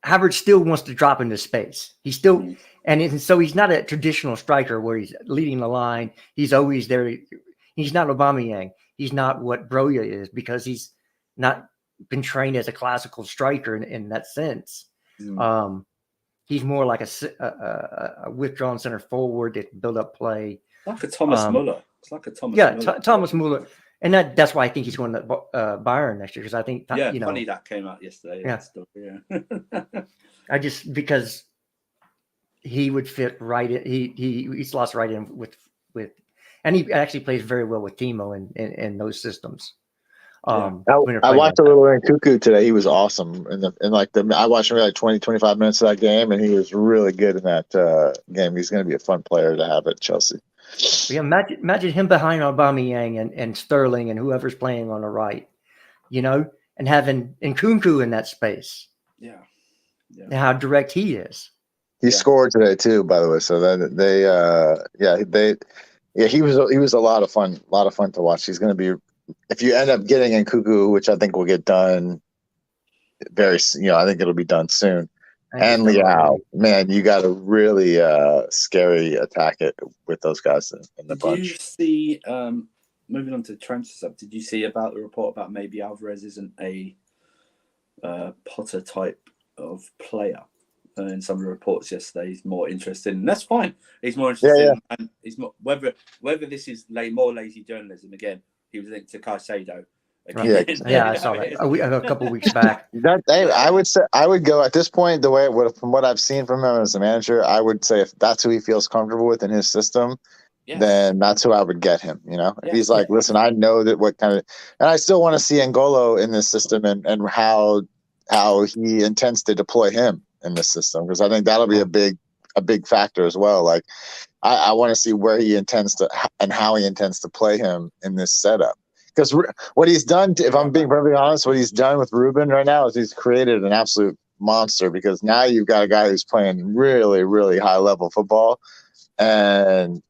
Havertz still wants to drop into space. He's still, and so he's not a traditional striker where he's leading the line. He's always there. He's not Aubameyang. He's not what Broja is, because he's not been trained as a classical striker in that sense. He's more like a withdrawn center forward that can build up play. Like a Thomas Muller. It's like a Thomas Muller. Thomas Muller. And that's why I think he's going to Bayern next year, because I think, funny that came out yesterday. I just, because he would fit right in. He slots right in with, and he actually plays very well with Timo in those systems. I watched a little in Cuckoo today. He was awesome. I watched him like 20, 25 minutes of that game, and he was really good in that game. He's going to be a fun player to have at Chelsea. Yeah, imagine him behind Aubameyang and Sterling and whoever's playing on the right, and having Nkunku in that space. Yeah. And how direct he is. He scored today too, by the way. So then he was a lot of fun to watch. He's going to be, if you end up getting Nkunku, which I think will get done I think it'll be done soon. And Leao, man, you got a really scary attack with those guys in the bunch. Did you see, moving on to transfer stuff, did you see about the report about maybe Alvarez isn't a Potter type of player? In some of the reports yesterday, he's more interested, and that's fine. He's more interested, and he's more, whether this is more lazy journalism. Again, he was linked to Caicedo. I saw that a couple of weeks back. I would go at this point, from what I've seen from him as a manager, I would say if that's who he feels comfortable with in his system, then that's who I would get him. If he's like, listen, I know that and I still want to see N'Golo in this system and how he intends to deploy him in this system, because I think that'll be a big factor as well. Like, I want to see where he intends to and how he intends to play him in this setup. Because what he's done, if I'm being perfectly honest, what he's done with Ruben right now is he's created an absolute monster, because now you've got a guy who's playing really, really high level football, and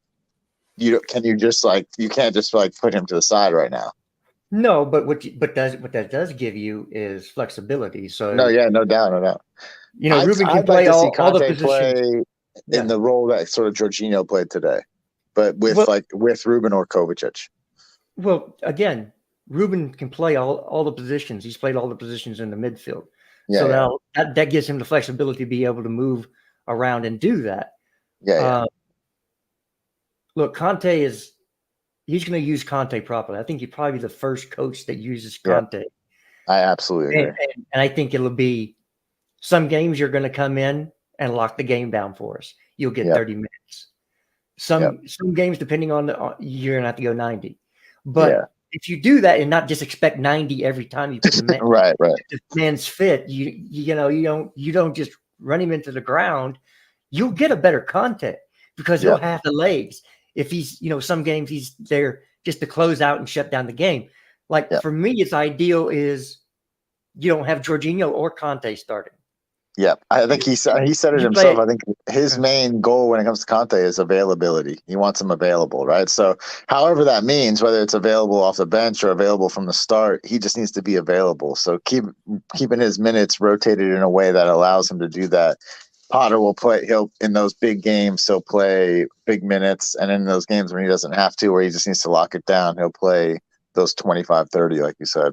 you can't just put him to the side right now. No, but what that does give you is flexibility. So no doubt. Ruben can play all the positions. Play in the role that sort of Jorginho played today, but with Ruben or Kovacic. Well, again, Ruben can play all the positions. He's played all the positions in the midfield. Now that gives him the flexibility to be able to move around and do that. Look, he's going to use Conte properly. I think he'd probably be the first coach that uses Conte. Yeah, I absolutely agree. And I think it'll be some games you're going to come in and lock the game down for us. You'll get 30 minutes. Some games, depending on you're going to have to go 90. But if you do that and not just expect 90 every time you put the man, the man's fit, you don't just run him into the ground. You'll get a better Conte because he'll have the legs. If he's, some games he's there just to close out and shut down the game. For me, it's ideal is you don't have Jorginho or Conte starting. Yeah, I think he said it himself. I think his main goal when it comes to Conte is availability. He wants him available, right? So however that means, whether it's available off the bench or available from the start, he just needs to be available. So keeping his minutes rotated in a way that allows him to do that. Potter will play. In those big games, he'll play big minutes. And in those games when he doesn't have to, where he just needs to lock it down, he'll play those 25, 30, like you said.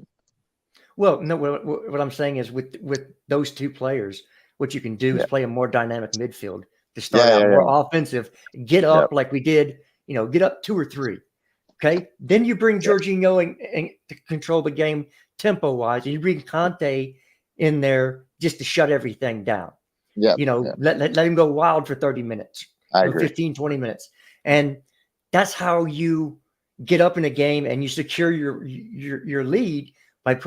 Well, no, what I'm saying is with those two players, what you can do is play a more dynamic midfield to start Yeah, out yeah, more offensive, get up like we did, get up 2 or 3. Okay. Then you bring Jorginho and to control the game tempo wise, and you bring Conte in there just to shut everything down. Yeah. Let him go wild for 30 minutes, I agree. 15, 20 minutes. And that's how you get up in a game and you secure your lead by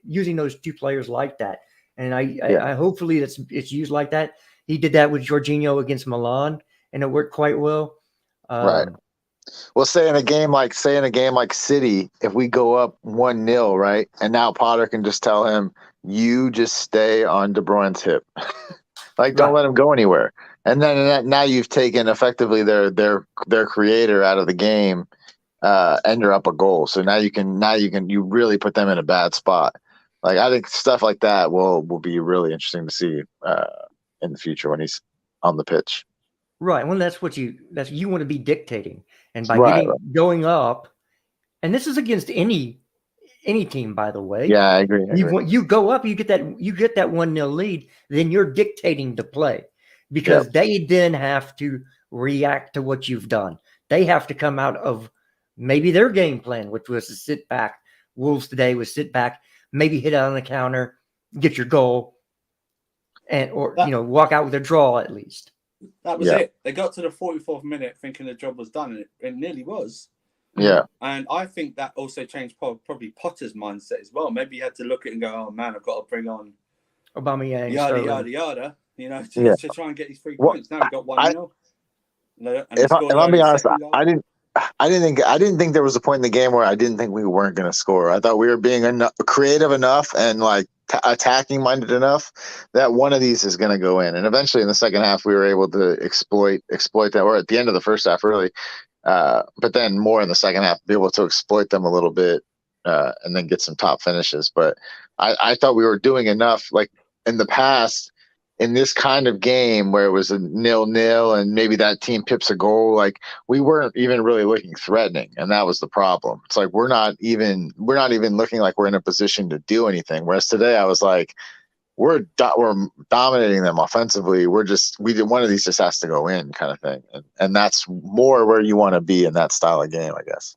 using those 2 players like that. And I hopefully it's used like that. He did that with Jorginho against Milan, and it worked quite well. Right. Well, say in a game like City, if we go up 1-0, right, and now Potter can just tell him, you just stay on De Bruyne's hip, like don't let him go anywhere. And then now you've taken effectively their creator out of the game, and you're up a goal. So now you really put them in a bad spot. Like I think stuff like that will be really interesting to see in the future when he's on the pitch. Right. Well, that's you want to be dictating, and by going up, and this is against any team, by the way. Yeah, I agree. You go up, you get that 1-0 lead, then you're dictating the play, because they then have to react to what you've done. They have to come out of maybe their game plan, which was to sit back. Wolves today was sit back, maybe hit out on the counter, get your goal, or walk out with a draw at least. That was it. They got to the 44th minute thinking the job was done, and it nearly was. Yeah. And I think that also changed probably Potter's mindset as well. Maybe he had to look at it and go, oh, man, I've got to bring on Aubameyang, yada, yada, yada, to try and get these 3 points. Now we've got 1-0. If I'm being honest, I didn't think there was a point in the game where I didn't think we weren't going to score. I thought we were being creative enough and like attacking minded enough that one of these is going to go in. And eventually in the second half, we were able to exploit that. Or at the end of the first half, really. But then more in the second half, be able to exploit them a little bit and then get some top finishes. But I thought we were doing enough, like in the past, in this kind of game where it was a 0-0 and maybe that team pips a goal, like we weren't even really looking threatening, and that was the problem. It's like we're not even looking like we're in a position to do anything. Whereas today, I was like, we're dominating them offensively. One of these just has to go in, kind of thing, and that's more where you want to be in that style of game, I guess.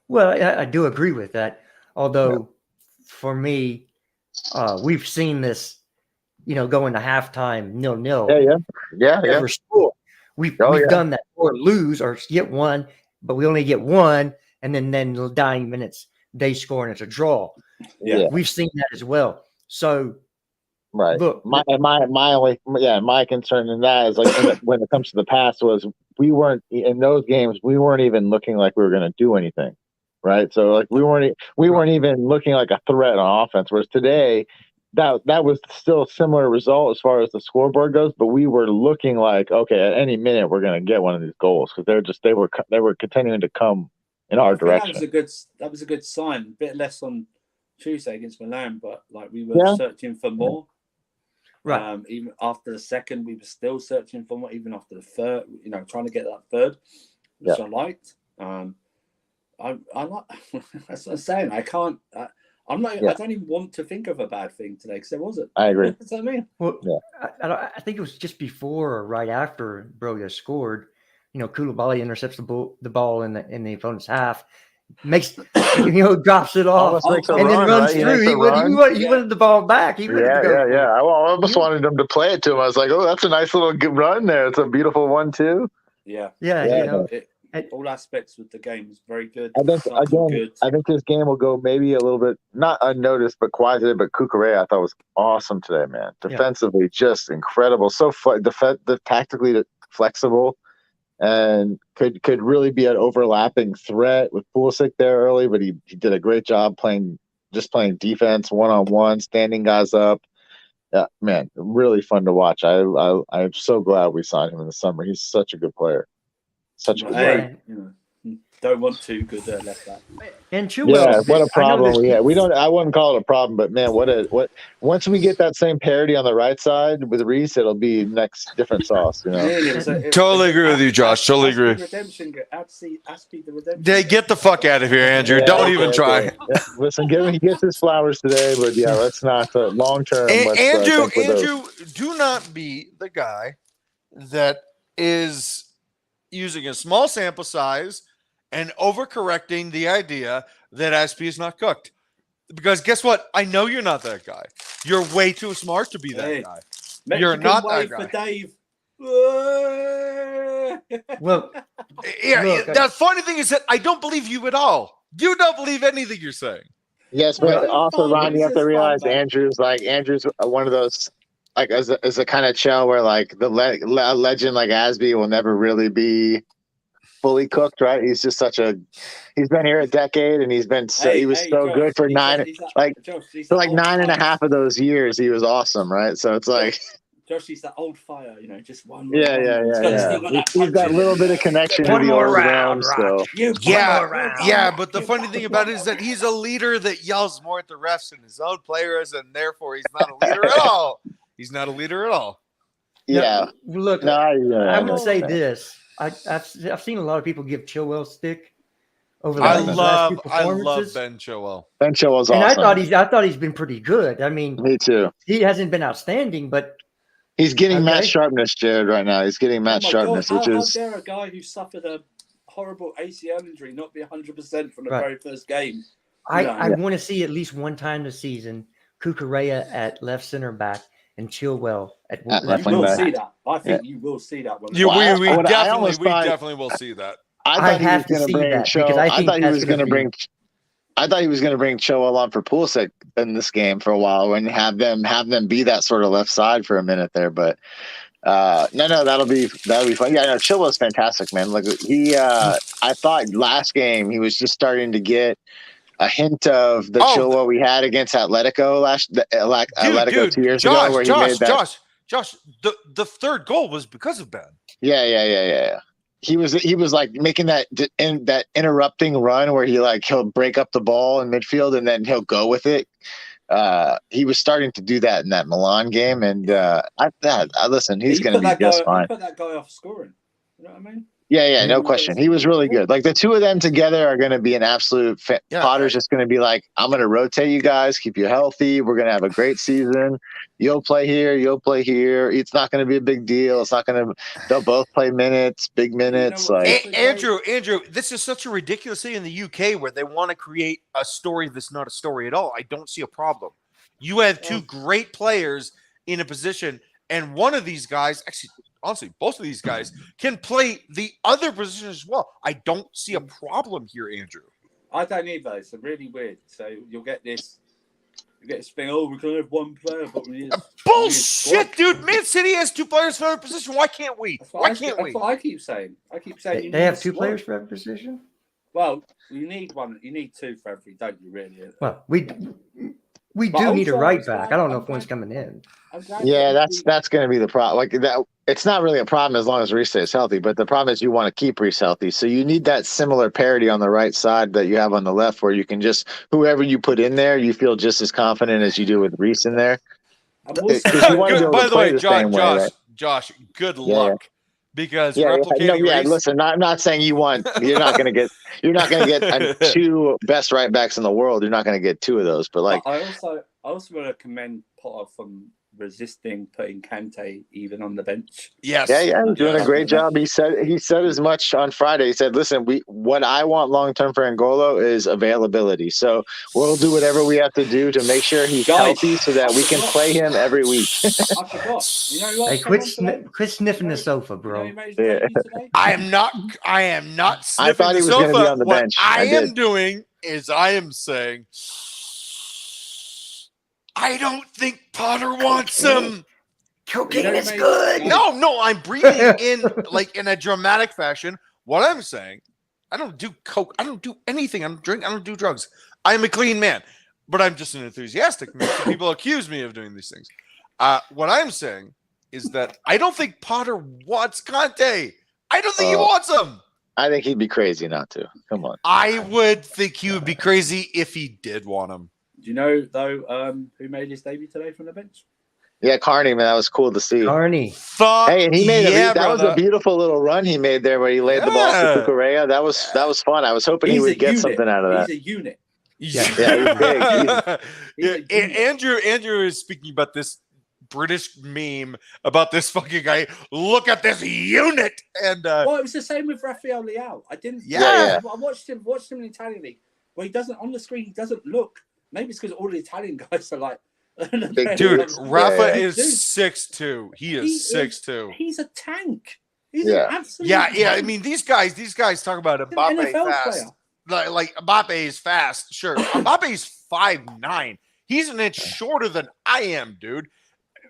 Well, I do agree with that. Although for me, we've seen this. Go into halftime 0-0. Yeah. Never score. We've done that, or lose or get one, but we only get one, and then the dying minutes they score and it's a draw. Yeah, we've seen that as well. So, look, my concern in that is like when it comes to the past was we weren't in those games. We weren't even looking like we were going to do anything, right? So like we weren't even looking like a threat on offense. Whereas today, that was still a similar result as far as the scoreboard goes, but we were looking like, okay, at any minute we're going to get one of these goals, because they were continuing to come in our direction. That was a good sign. A bit less on Tuesday against Milan, but like we were searching for more. Right. Even after the second, we were still searching for more. Even after the third, trying to get that third, which I liked. I like. That's what I'm saying. I can't. I'm not. I don't even want to think of a bad thing today, because there wasn't. I agree. That's what I mean. Well, I think it was just before or right after Broja scored. Koulibaly intercepts the ball in the opponent's half, makes drops it off, and then runs through. He wanted the ball back. He I almost wanted him to play it to him. I was like, oh, that's a nice little run there. It's a beautiful 1-2. Yeah. All aspects with the game was very good. I think this game will go maybe a little bit not unnoticed, but quiet today. But Cucurella, I thought, was awesome today, man. Defensively, just incredible. So tactically flexible, and could really be an overlapping threat with Pulisic there early. But he did a great job playing defense 1-on-1, standing guys up. Yeah, man, really fun to watch. I'm so glad we signed him in the summer. He's such a good player. Such a good player. Don't want too good left back. And Chilwell, what a problem we had. I wouldn't call it a problem, but man, what once we get that same parity on the right side with Reece, it'll be next different sauce, Totally agree with you, Josh. Totally agree. Aspie the redemption. Get the fuck out of here, Andrew. Don't even try. Yeah. Listen, he gets his flowers today, but let's not long term. Andrew, do not be the guy that is using a small sample size and overcorrecting the idea that SP is not cooked. Because guess what? I know you're not that guy. You're way too smart to be that guy. You're not that guy. For Dave. Well, Yeah, look, the funny thing is that I don't believe you at all. You don't believe anything you're saying. Yes, but Well, also, fun, Ron, you have it's to just realize fun, man. Andrew's one of those, like, as a kind of shell where, like, the legend like Asby will never really be fully cooked, right? He's just he's been here a decade, and he was so Josh, good for he's nine, that- he's that- like, Josh, he's for that like old 9.5 fire. of those years, he was awesome, right? So it's like, Josh, he's that old fire, just one. yeah. He's got a little bit of connection to One the more old round, realm Rock. still. Yeah, but the funny thing about it is that he's a leader that yells more at the refs than his own players, and therefore he's not a leader at all. He's not a leader at all. Yeah. Now, look, No, I would say understand. this. I've seen a lot of people give Chilwell stick over the I last few love performances. Ben Chilwell. Ben Chilwell's And awesome. I thought he's been pretty good. I mean, Me too. he hasn't been outstanding, but He's getting Okay. match sharpness, Jared, right now. He's getting match sharpness, how which dare a guy who suffered a horrible ACL injury not be 100% from the Right. very first game? I want to see at least one time this season Kukurea at left center back and Chilwell at At left You wing will wing back. see back. that. I think you will see that one. We Well, I almost thought- definitely will see that. I thought he have was to going see to bring that Cho. because I I think thought he that's was gonna going to be- bring. I thought he was going to bring Cho on for Pulisic in this game for a while and have them be that sort of left side for a minute there. But no, that'll be fun. Yeah, no, Chilwell's fantastic, man. Like I thought last game he was just starting to get a hint of the Chilwell we had against Atletico Atletico 2 years ago, where he made that. Josh, the third goal was because of Ben. Yeah. He was like making that interrupting run where he'll break up the ball in midfield and then he'll go with it. He was starting to do that in that Milan game, and listen, he's going to be just fine. He put that guy off scoring. You know what I mean? Yeah, no question. He was really good. Like the two of them together are going to be an absolute. Potter's just going to be like, I'm going to rotate you guys, keep you healthy. We're going to have a great season. You'll play here. You'll play here. It's not going to be a big deal. It's not going to. They'll both play minutes, big minutes. Andrew, this is such a ridiculous thing in the UK where they want to create a story that's not a story at all. I don't see a problem. You have two great players in a position, and one of these guys, actually, honestly, both of these guys can play the other position as well. I don't see a problem here, Andrew. I don't either. It's really weird. So you'll get this. You get this thing. Oh, we can have one player, but we need bullshit, dude. Man City has two players for every position. Why can't we? Why can't we? That's what I keep saying. They have two players for every position. Well, you need one. You need two for every, don't you? Really? Well, we do need a right back. I don't know if one's coming in. Yeah, that's going to be the problem. Like that, it's not really a problem as long as Reece stays healthy. But the problem is you want to keep Reece healthy, so you need that similar parity on the right side that you have on the left, where you can just whoever you put in there, you feel just as confident as you do with Reece in there. By the way, Josh, good luck. Because replicating listen, I'm not saying you're not going to get two best right backs in the world. You're not going to get two of those. But like, I also want to commend Potter from resisting putting Kante even on the bench. Yes. Yeah, he's doing a great job. He said as much on Friday. He said, "Listen, what I want long term for N'Golo is availability. So we'll do whatever we have to do to make sure he's healthy, so that we can play him every week." I forgot. You know what? Hey, quit sniffing the sofa, bro. I am not sniffing I thought he was the sofa. Going to be on the what bench. I am doing is I am saying I don't think Potter wants him. Cocaine is good. No, I'm breathing in like in a dramatic fashion. What I'm saying, I don't do coke. I don't do anything. I don't do drugs. I'm a clean man, but I'm just an enthusiastic man. So people accuse me of doing these things. What I'm saying is that I don't think Potter wants Kante. I don't think he wants him. I think he'd be crazy not to. Come on. I would think he would be crazy if he did want him. Do you know though who made his debut today from the bench? Yeah, Carney, man, that was cool to see. Carney. Hey, and he made that was brother. a beautiful little run he made there where he laid the ball to Kukurea. That was fun. I was hoping he would get something out of that. He's a unit. Yeah, he's big. Andrew is speaking about this British meme about this fucking guy. Look at this unit. And well, it was the same with Rafael Leao. I didn't. Yeah. I watched him in the Italian league, where he doesn't on the screen. He doesn't look. Maybe it's because all the Italian guys are like. Dude, Rafa is 6'2". He is 6'2". He's a tank. He's an absolute yeah. tank. I mean, these guys talk about Mbappe fast. Like Mbappe is fast. Sure, Mbappe is 5'9". He's an inch shorter than I am, dude.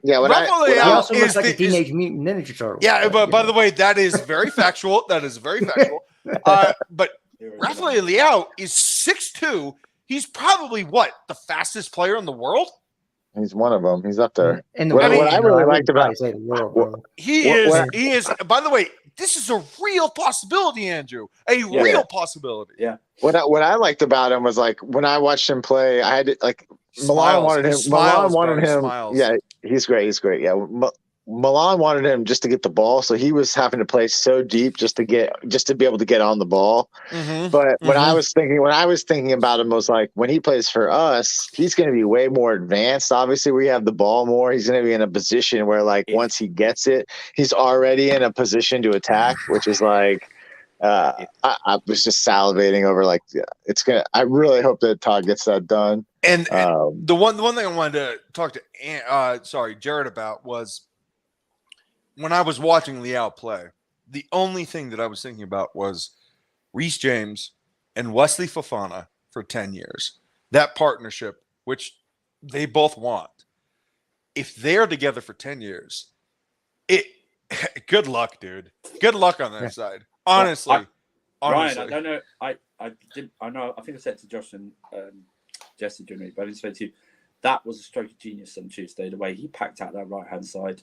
Yeah, He also looks like a Teenage Mutant Ninja Turtle. Yeah, but by the way, that is very factual. That is very factual. But Rafael Leao is 6'2". He's probably the fastest player in the world. He's one of them. He's up there. And what I really liked about he is. By the way, this is a real possibility, Andrew. A real possibility. Yeah. What I liked about him was like when I watched him play, I had to, like Milan wanted him. Milan wanted him. Yeah, he's great. He's great. Yeah. Milan wanted him just to get the ball, so he was having to play so deep just to be able to get on the ball. But when I was thinking about him, was like when he plays for us, he's going to be way more advanced. Obviously, we have the ball more. He's going to be in a position where, like, once he gets it, he's already in a position to attack, which is like. I was just salivating over it's gonna. I really hope that Todd gets that done. And the one thing I wanted to talk to Jared about was. When I was watching Leao play, the only thing that I was thinking about was Reece James and Wesley Fofana for 10 years. That partnership, which they both want. If they're together for 10 years, good luck, dude. Good luck on that side. Honestly. Ryan, I don't know. I know. I think I said to Josh and Jesse during it, but I didn't say to you. That was a stroke of genius on Tuesday, the way he packed out that right-hand side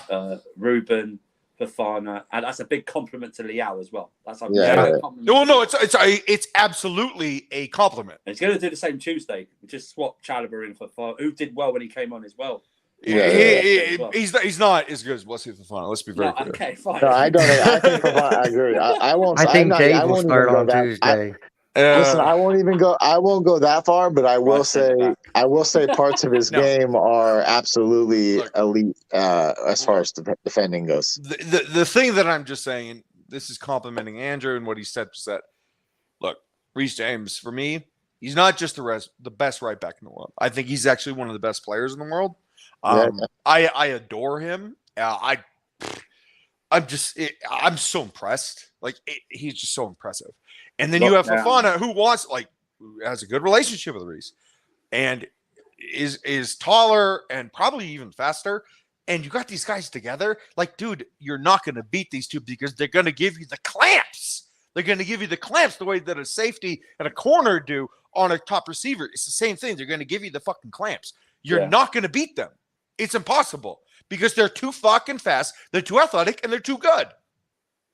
of Ruben, Fofana, and that's a big compliment to Leao as well. That's it's absolutely a compliment. And he's going to do the same Tuesday. Just swap Chalobah in for Fofana, who did well when he came on as well. He's not as good as Wesley Fofana. Let's be very clear. Okay, fine. No, I don't. I think Fofana. I agree. I won't. I think Dave will start on Tuesday. Listen, I won't even go. I won't go that far, but I will say parts of his game are absolutely elite as far as defending goes. The thing that I'm just saying, and this is complimenting Andrew and what he said, is that look, Reece James for me, he's not just the best right back in the world. I think he's actually one of the best players in the world. I adore him. I'm so impressed. He's just so impressive. And then you have Fofana, who has a good relationship with Reece, and is taller and probably even faster. And you got these guys together. Like, dude, you're not going to beat these two because they're going to give you the clamps. They're going to give you the clamps the way that a safety and a corner do on a top receiver. It's the same thing. They're going to give you the fucking clamps. You're not going to beat them. It's impossible because they're too fucking fast. They're too athletic and they're too good.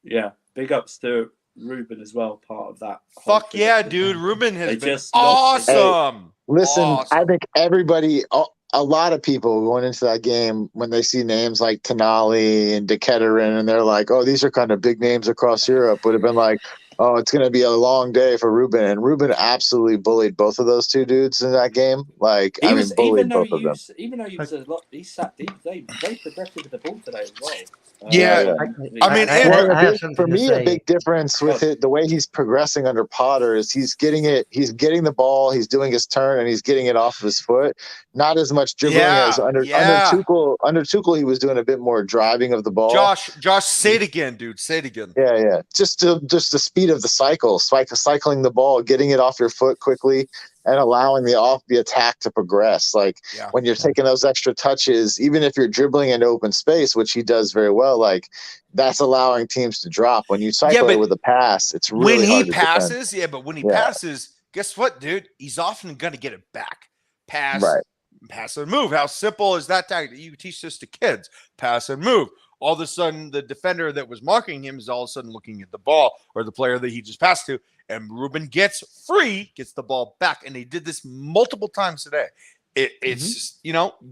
Yeah. Big ups to Ruben as well, part of that. Fuck yeah, dude. Ruben has been awesome. Hey, listen, I think everybody, a lot of people going into that game, when they see names like Tonali and De Ketterin, and they're like, oh, these are kind of big names across Europe, would have been like, oh, it's going to be a long day for Ruben. And Ruben absolutely bullied both of those two dudes in that game. Bullied both of them. Even though he was a lot, he sat deep. They progressed with the ball today as well. For me, a big difference with it, the way he's progressing under Potter is he's getting the ball, he's doing his turn, and he's getting it off of his foot. Not as much dribbling as under Tuchel. Under Tuchel, he was doing a bit more driving of the ball. Josh, say it again, dude. Say it again. Yeah. Just the speed of the cycle, cycling the ball, getting it off your foot quickly, and allowing the attack to progress. When you're taking those extra touches, even if you're dribbling into open space, which he does very well, that's allowing teams to drop. When you cycle it with a pass, it's really hard to defend. But when he passes, guess what, dude? He's often going to get it back. Pass and move. How simple is that tactic? You teach this to kids. Pass and move. All of a sudden, the defender that was marking him is all of a sudden looking at the ball or the player that he just passed to, and Ruben gets the ball back. And he did this multiple times today. It's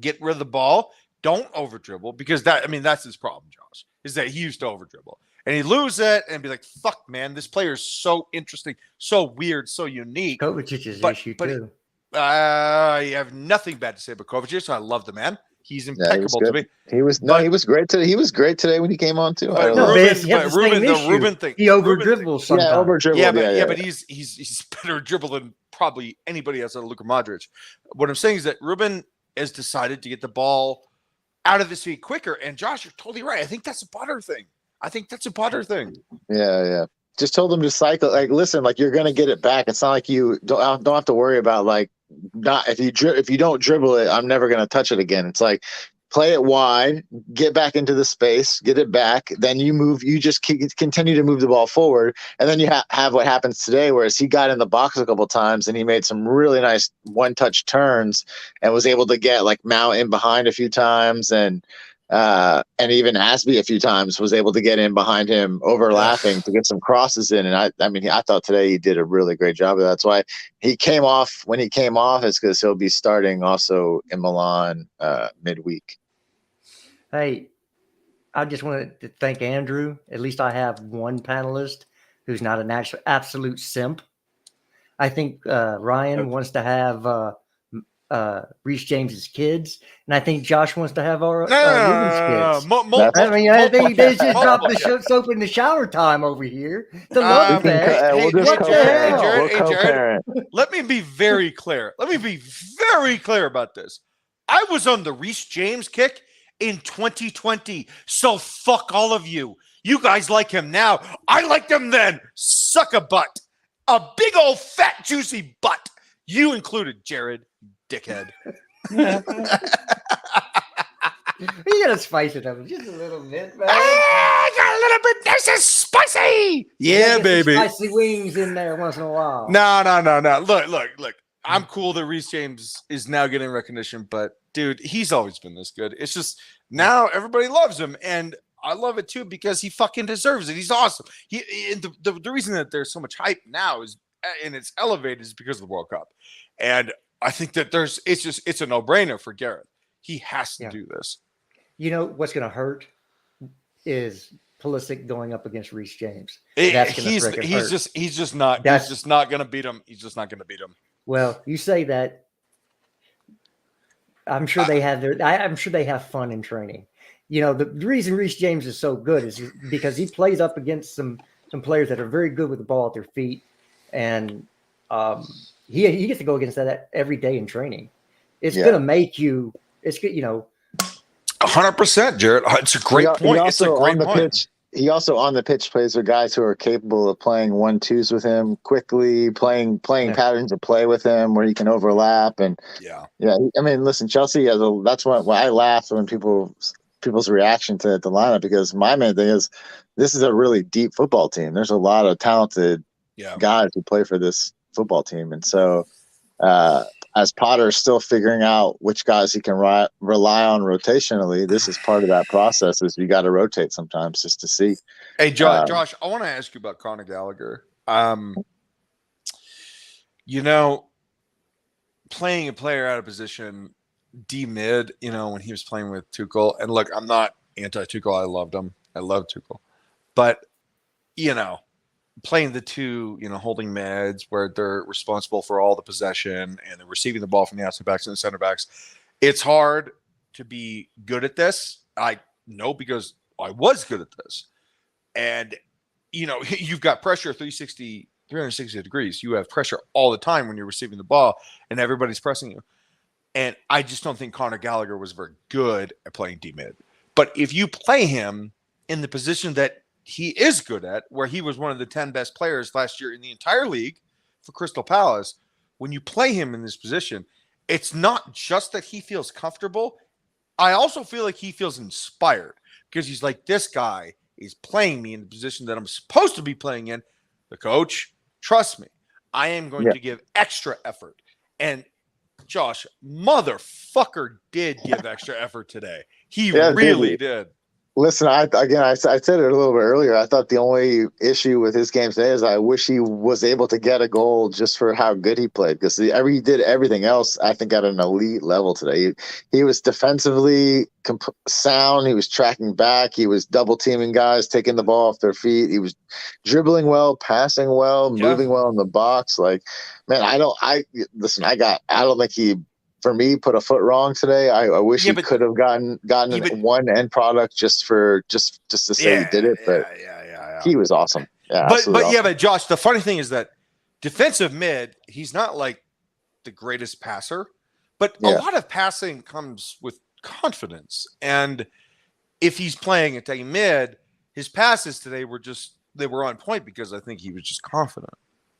get rid of the ball. Don't over dribble because that's his problem, Josh, is that he used to over dribble. And he'd lose it and be like, fuck, man, this player is so interesting, so weird, so unique. Kovacic's issue, too. I have nothing bad to say about Kovacic. I love the man. He's Yeah, impeccable to me. He was great today. He was great today when he came on too. But No, Ruben, he has the same issue. Ruben thing. He over dribbles sometimes. Yeah, over dribble. Yeah, but he's better dribble than probably anybody outside of Luka Modric. What I'm saying is that Ruben has decided to get the ball out of his feet quicker. And Josh, you're totally right. I think that's a Potter thing. Yeah. Just told him to cycle. Like, listen, like you're gonna get it back. It's not like you don't have to worry about like not if you don't dribble it, I'm never gonna touch it again. It's like play it wide, get back into the space, get it back. Then you move. You just continue to move the ball forward, and then you have what happens today, whereas he got in the box a couple times and he made some really nice one-touch turns and was able to get like Mount in behind a few times and even Asby a few times was able to get in behind him, overlapping to get some crosses in. And I thought today he did a really great job of that. That's why he came off when he came off. It's because he'll be starting also in Milan midweek. Hey, I just wanted to thank Andrew. At least I have one panelist who's not an absolute simp. I think Ryan wants to have Reece James's kids, and I think Josh wants to have our Ruben's kids. I think they just dropped the soap in the shower time over here. The love fest. What the hell? Jared, let me be very clear. About this. I was on the Reece James kick in 2020, so fuck all of you. You guys like him now. I liked him then. Suck a butt. A big old fat juicy butt. You included, Jared. Dickhead. You gotta spice it up just a little bit, man. I got a little bit. This is spicy. Yeah, baby. Spicy wings in there once in a while. No. Look. I'm cool that Reece James is now getting recognition, but dude, he's always been this good. It's just now everybody loves him, and I love it too because he fucking deserves it. He's awesome. The reason that there's so much hype now is, and it's elevated, is because of the World Cup, and I think that it's a no-brainer for Gareth. He has to do this. You know what's going to hurt is Pulisic going up against Reece James. He's just not going to beat him. He's just not going to beat him. Well, you say that. I'm sure they have fun in training. You know, the reason Reece James is so good is because he plays up against some players that are very good with the ball at their feet, and he gets to go against that every day in training. It's going to make you. It's good, you know. 100%, Jared. It's a great point. It's a great point. He also on the pitch plays with guys who are capable of playing 1-2s with him quickly, playing patterns of play with him where he can overlap. And yeah. I mean, listen, Chelsea has that's why I laugh when people's reaction to the lineup, because my main thing is this is a really deep football team. There's a lot of talented guys who play for this football team, and so as Potter's still figuring out which guys he can rely on rotationally, this is part of that process. Is you got to rotate sometimes just to see. Hey, Josh, I want to ask you about Conor Gallagher. You know, playing a player out of position, D mid. You know, when he was playing with Tuchel, and look, I'm not anti-Tuchel. I loved him. I love Tuchel, but you know, playing the two, you know, holding meds where they're responsible for all the possession and they're receiving the ball from the outside backs and the center backs. It's hard to be good at this. I know because I was good at this. And, you know, you've got pressure 360 degrees. You have pressure all the time when you're receiving the ball and everybody's pressing you. And I just don't think Conor Gallagher was very good at playing D-mid. But if you play him in the position that he is good at, where he was one of the 10 best players last year in the entire league for Crystal Palace, when you play him in this position, it's not just that he feels comfortable. I also feel like he feels inspired because he's like, this guy is playing me in the position that I'm supposed to be playing in. The coach, trust me, I am going to give extra effort. And Josh, motherfucker, did give extra effort today. He really did. Listen, I said it a little bit earlier. I thought the only issue with his game today is I wish he was able to get a goal just for how good he played, because he did everything else, I think, at an elite level today. He was defensively sound. He was tracking back. He was double teaming guys, taking the ball off their feet. He was dribbling well, passing well, moving well in the box. Like, man, I don't think he for me, put a foot wrong today. I wish he but- could have gotten one end product just to say he did it, but he was awesome. Yeah, but absolutely awesome. but Josh, the funny thing is that defensive mid, he's not like the greatest passer, but a lot of passing comes with confidence. And if he's playing attacking mid, his passes today they were on point because I think he was just confident.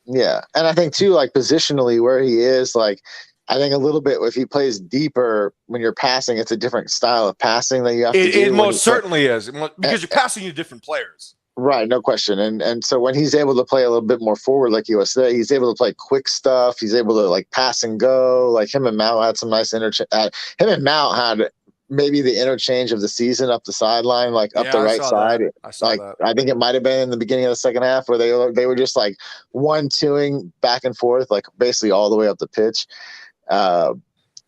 Yeah, and I think too, like positionally where he is, like I think a little bit if he plays deeper when you're passing, it's a different style of passing that you have to do. It most certainly is because you're passing to different players. Right, no question. And so when he's able to play a little bit more forward like he was today, he's able to play quick stuff. He's able to like pass and go. Like him and Mount had some nice interchange. Him and Mount had maybe the interchange of the season up the sideline, like up the right side. I think it might have been in the beginning of the second half where they were just like 1-2ing back and forth, like basically all the way up the pitch. That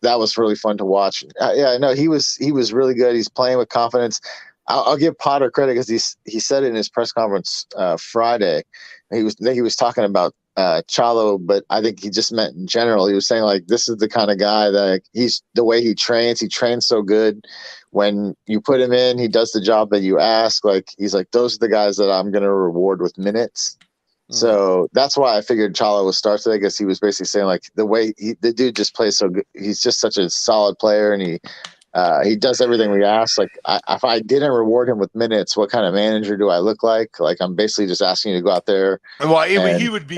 was really fun to watch. He was really good. He's playing with confidence. I'll give Potter credit because he said it in his press conference Friday. He was talking about Chalo, but I think he just meant in general. He was saying like this is the kind of guy that he's the way he trains. He trains so good. When you put him in, he does the job that you ask. Like he's like those are the guys that I'm going to reward with minutes. So that's why I figured Chalo would start today because he was basically saying like the way the dude just plays so good. He's just such a solid player and he does everything we ask. Like if I didn't reward him with minutes, what kind of manager do I look like? Like I'm basically just asking you to go out there. Well, he would be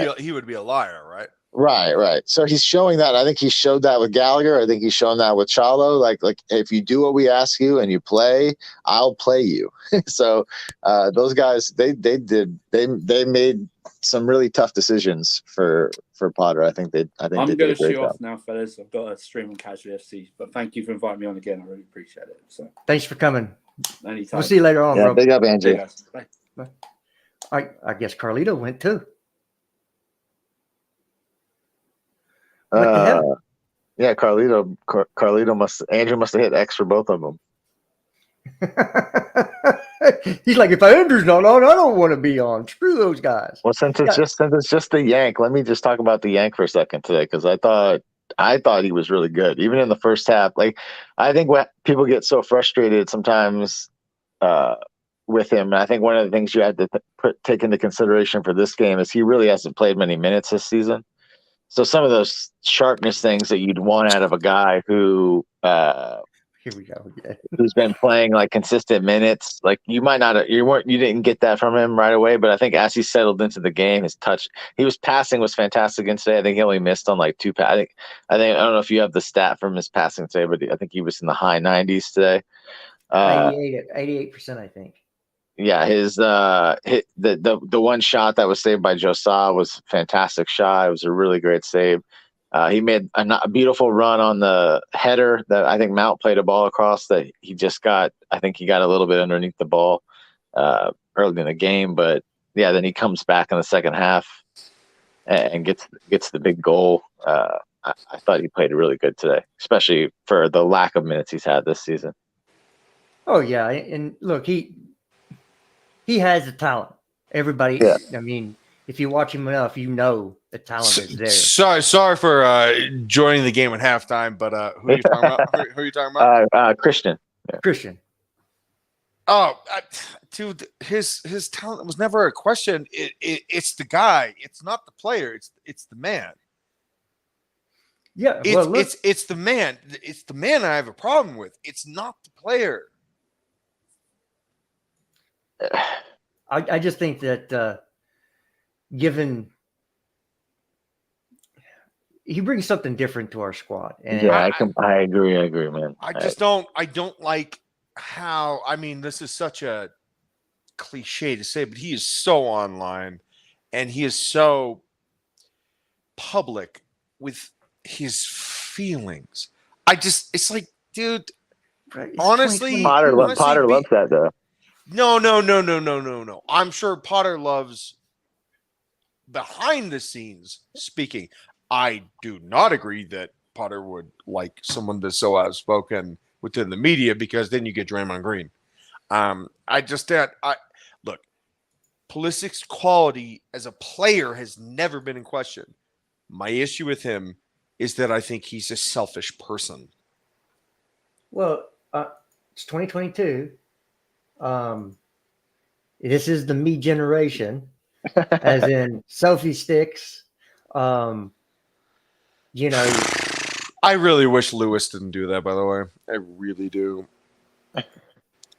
a liar, right? Right. So he's showing that. I think he showed that with Gallagher. I think he's shown that with Chalo. Like if you do what we ask you and you play, I'll play you. So those guys, they made some really tough decisions for Potter. I'm going to shoot off now, fellas. I've got a stream on Casual FC, but thank you for inviting me on again. I really appreciate it. So thanks for coming. Anytime. We'll see you later on, bro. Big up, Andrew. Bye. I guess Carlito went too. Yeah, Carlito Andrew must have hit X for both of them. He's like, if Andrew's not on, I don't want to be on. Screw those guys. Well, since it's just the Yank, let me just talk about the Yank for a second today because I thought he was really good, even in the first half. Like I think what people get so frustrated sometimes with him, and I think one of the things you had to take into consideration for this game is he really hasn't played many minutes this season. So some of those sharpness things that you'd want out of a guy who here we go again. Who's been playing like consistent minutes, like you didn't get that from him right away, but I think as he settled into the game, his touch, passing was fantastic again today. I think he only missed on like 2 passes. I don't know if you have the stat from his passing today, but I think he was in the high 90s today. 88%, I think. Yeah, the one shot that was saved by Josiah was a fantastic shot. It was a really great save. He made a beautiful run on the header that I think Mount played a ball across that he just got. I think he got a little bit underneath the ball early in the game, but yeah, then he comes back in the second half and gets the big goal. I thought he played really good today, especially for the lack of minutes he's had this season. Oh yeah, and look, he has the talent. Everybody, yeah. I mean, if you watch him enough, you know the talent is there. Sorry for joining the game at halftime, but who are you talking about? Who are you talking about? Christian. Yeah. Christian. Oh, dude, his talent was never a question. It's the guy. It's not the player. It's the man. Yeah, it's the man. It's the man I have a problem with. It's not the player. I just think that given he brings something different to our squad, and yeah, I agree, man. I don't like how. I mean, this is such a cliche to say, but he is so online, and he is so public with his feelings. It's like, dude. Honestly, Potter loves that though. No. I'm sure Potter loves behind the scenes speaking. I do not agree that Potter would like someone that's so outspoken within the media because then you get Draymond Green. Look, Pulisic's quality as a player has never been in question. My issue with him is that I think he's a selfish person. Well, it's 2022. This is the me generation, as in selfie sticks. You know, I really wish Lewis didn't do that, by the way. I really do.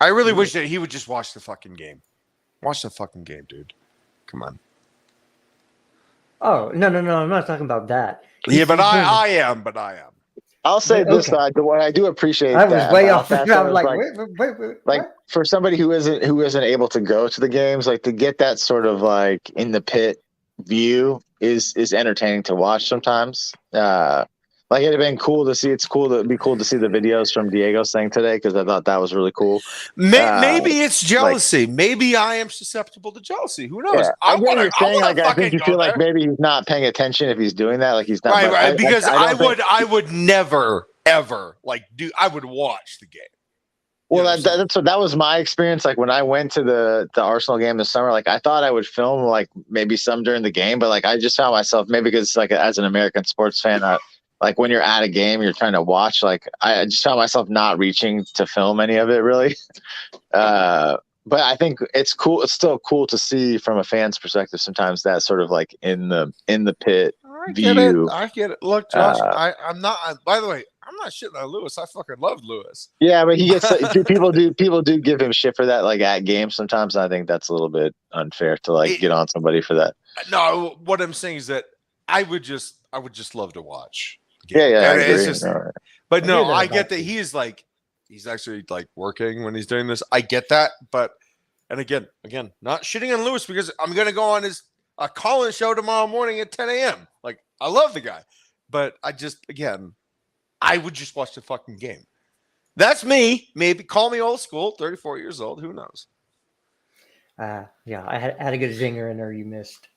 I really wish that he would just watch the fucking game. Watch the fucking game, dude. Come on. oh no, I'm not talking about that. Yeah, but I am. I'll say this: Okay. what I do appreciate. I was that way about off. that, I was though, like, is, wait, like what? for somebody who isn't able to go to the games, like to get that sort of like in the pit view is entertaining to watch sometimes. Like it'd have been cool to see. It'd be cool to see the videos from Diego's thing today because I thought that was really cool. Maybe it's jealousy. Maybe I am susceptible to jealousy. Who knows? Yeah, I get what you're saying. Like I think you feel like maybe he's not paying attention if he's doing that. Like he's not. Right. Because I would never ever I would watch the game. Well, that was my experience. Like when I went to the Arsenal game this summer, like I thought I would film like maybe some during the game, but like I just found myself maybe because like as an American sports fan, like when you're at a game, you're trying to watch. Like I just found myself not reaching to film any of it really. But I think it's cool. It's still cool to see from a fan's perspective sometimes that sort of like in the pit view. I get it. Look, Josh, I'm not. By the way, I'm not shitting on Lewis. I fucking love Lewis. Yeah, but he gets people do give him shit for that, like at games sometimes. And I think that's a little bit unfair to like get on somebody for that. No, what I'm saying is that I would just love to watch. Yeah, I agree. It's just, right. But no, I get that he's actually like working when he's doing this. I get that, but and again, not shitting on Lewis because I'm gonna go on his call-in show tomorrow morning at 10 a.m. Like I love the guy, but I would just watch the fucking game. That's me. Maybe call me old school, 34 years old. Who knows? Yeah, I had a good zinger in there you missed.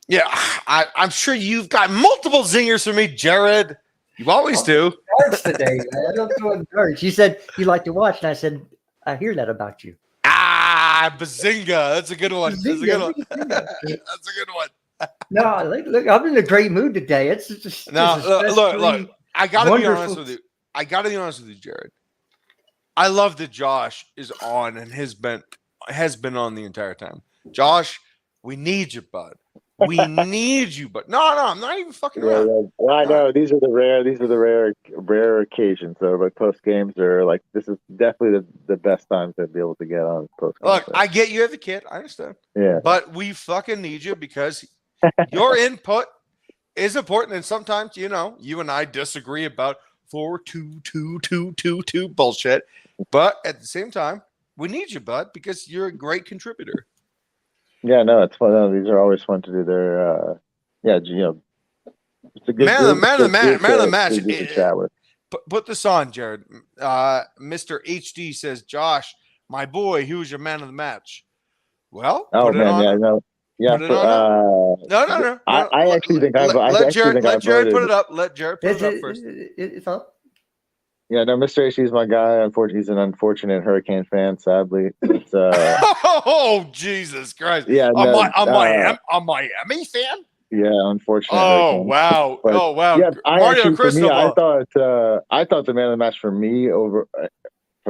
Yeah, I'm sure you've got multiple zingers for me, Jared. You always do. Darts today, man. I don't throw darts. You said you like to watch, and I said I hear that about you. Bazinga! That's a good one. That's a good one. That's a good one. No, look, I'm in a great mood today. It's just look. I gotta be honest with you. Jared. I love that Josh is on and has been on the entire time. Josh, we need you, bud. We need you, but no, I'm not even fucking around. Yeah. Well, I know these are the rare occasions though. But post games are like this is definitely the best time to be able to get on post. Look, I get you as a kid, I understand. Yeah, but we fucking need you because your input is important, and sometimes you and I disagree about 4-2-2-2-2-2 bullshit, but at the same time, we need you, bud, because you're a great contributor. Yeah, no, it's fun. No, these are always fun to do. They're, it's a good man of the match. Chat with. Put this on, Jared. Mr. HD says, Josh, my boy, who's your man of the match? Well, put it on. No. I actually think let Jared put it up. Let Jared put it up first. It's up. Yeah, no, Mr. AC is my guy. Unfortunately, he's an unfortunate Hurricane fan. Sadly, it's, oh Jesus Christ! Yeah, a Miami fan. Yeah, unfortunately. Oh wow! Yeah, Mario Cristobal. I thought the man of the match for me for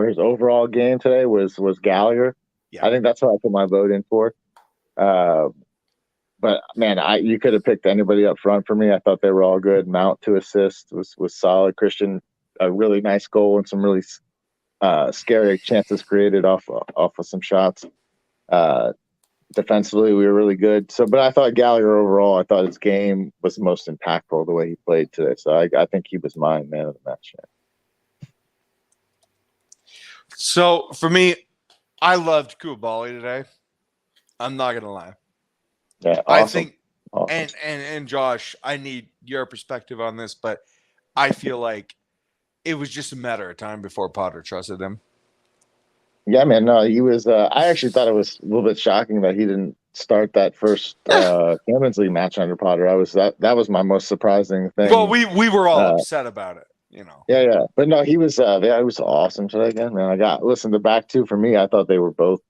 his overall game today was Gallagher. Yeah. I think that's what I put my vote in for. But man, you could have picked anybody up front for me. I thought they were all good. Mount to assist was solid. Christian, a really nice goal and some really scary chances created off of some shots. Defensively, we were really good. But I thought Gallagher overall, I thought his game was the most impactful the way he played today. So I think he was my man of the match. Yeah. So for me, I loved Koulibaly today. I'm not gonna lie. Yeah, awesome. I think, and Josh, I need your perspective on this, but I feel like it was just a matter of time before Potter trusted him. Yeah, man. No, he was. I actually thought it was a little bit shocking that he didn't start that first Champions League match under Potter. That was my most surprising thing. Well, we were all upset about it, Yeah, but no, he was. He was awesome today again, man. The back two for me. I thought they were both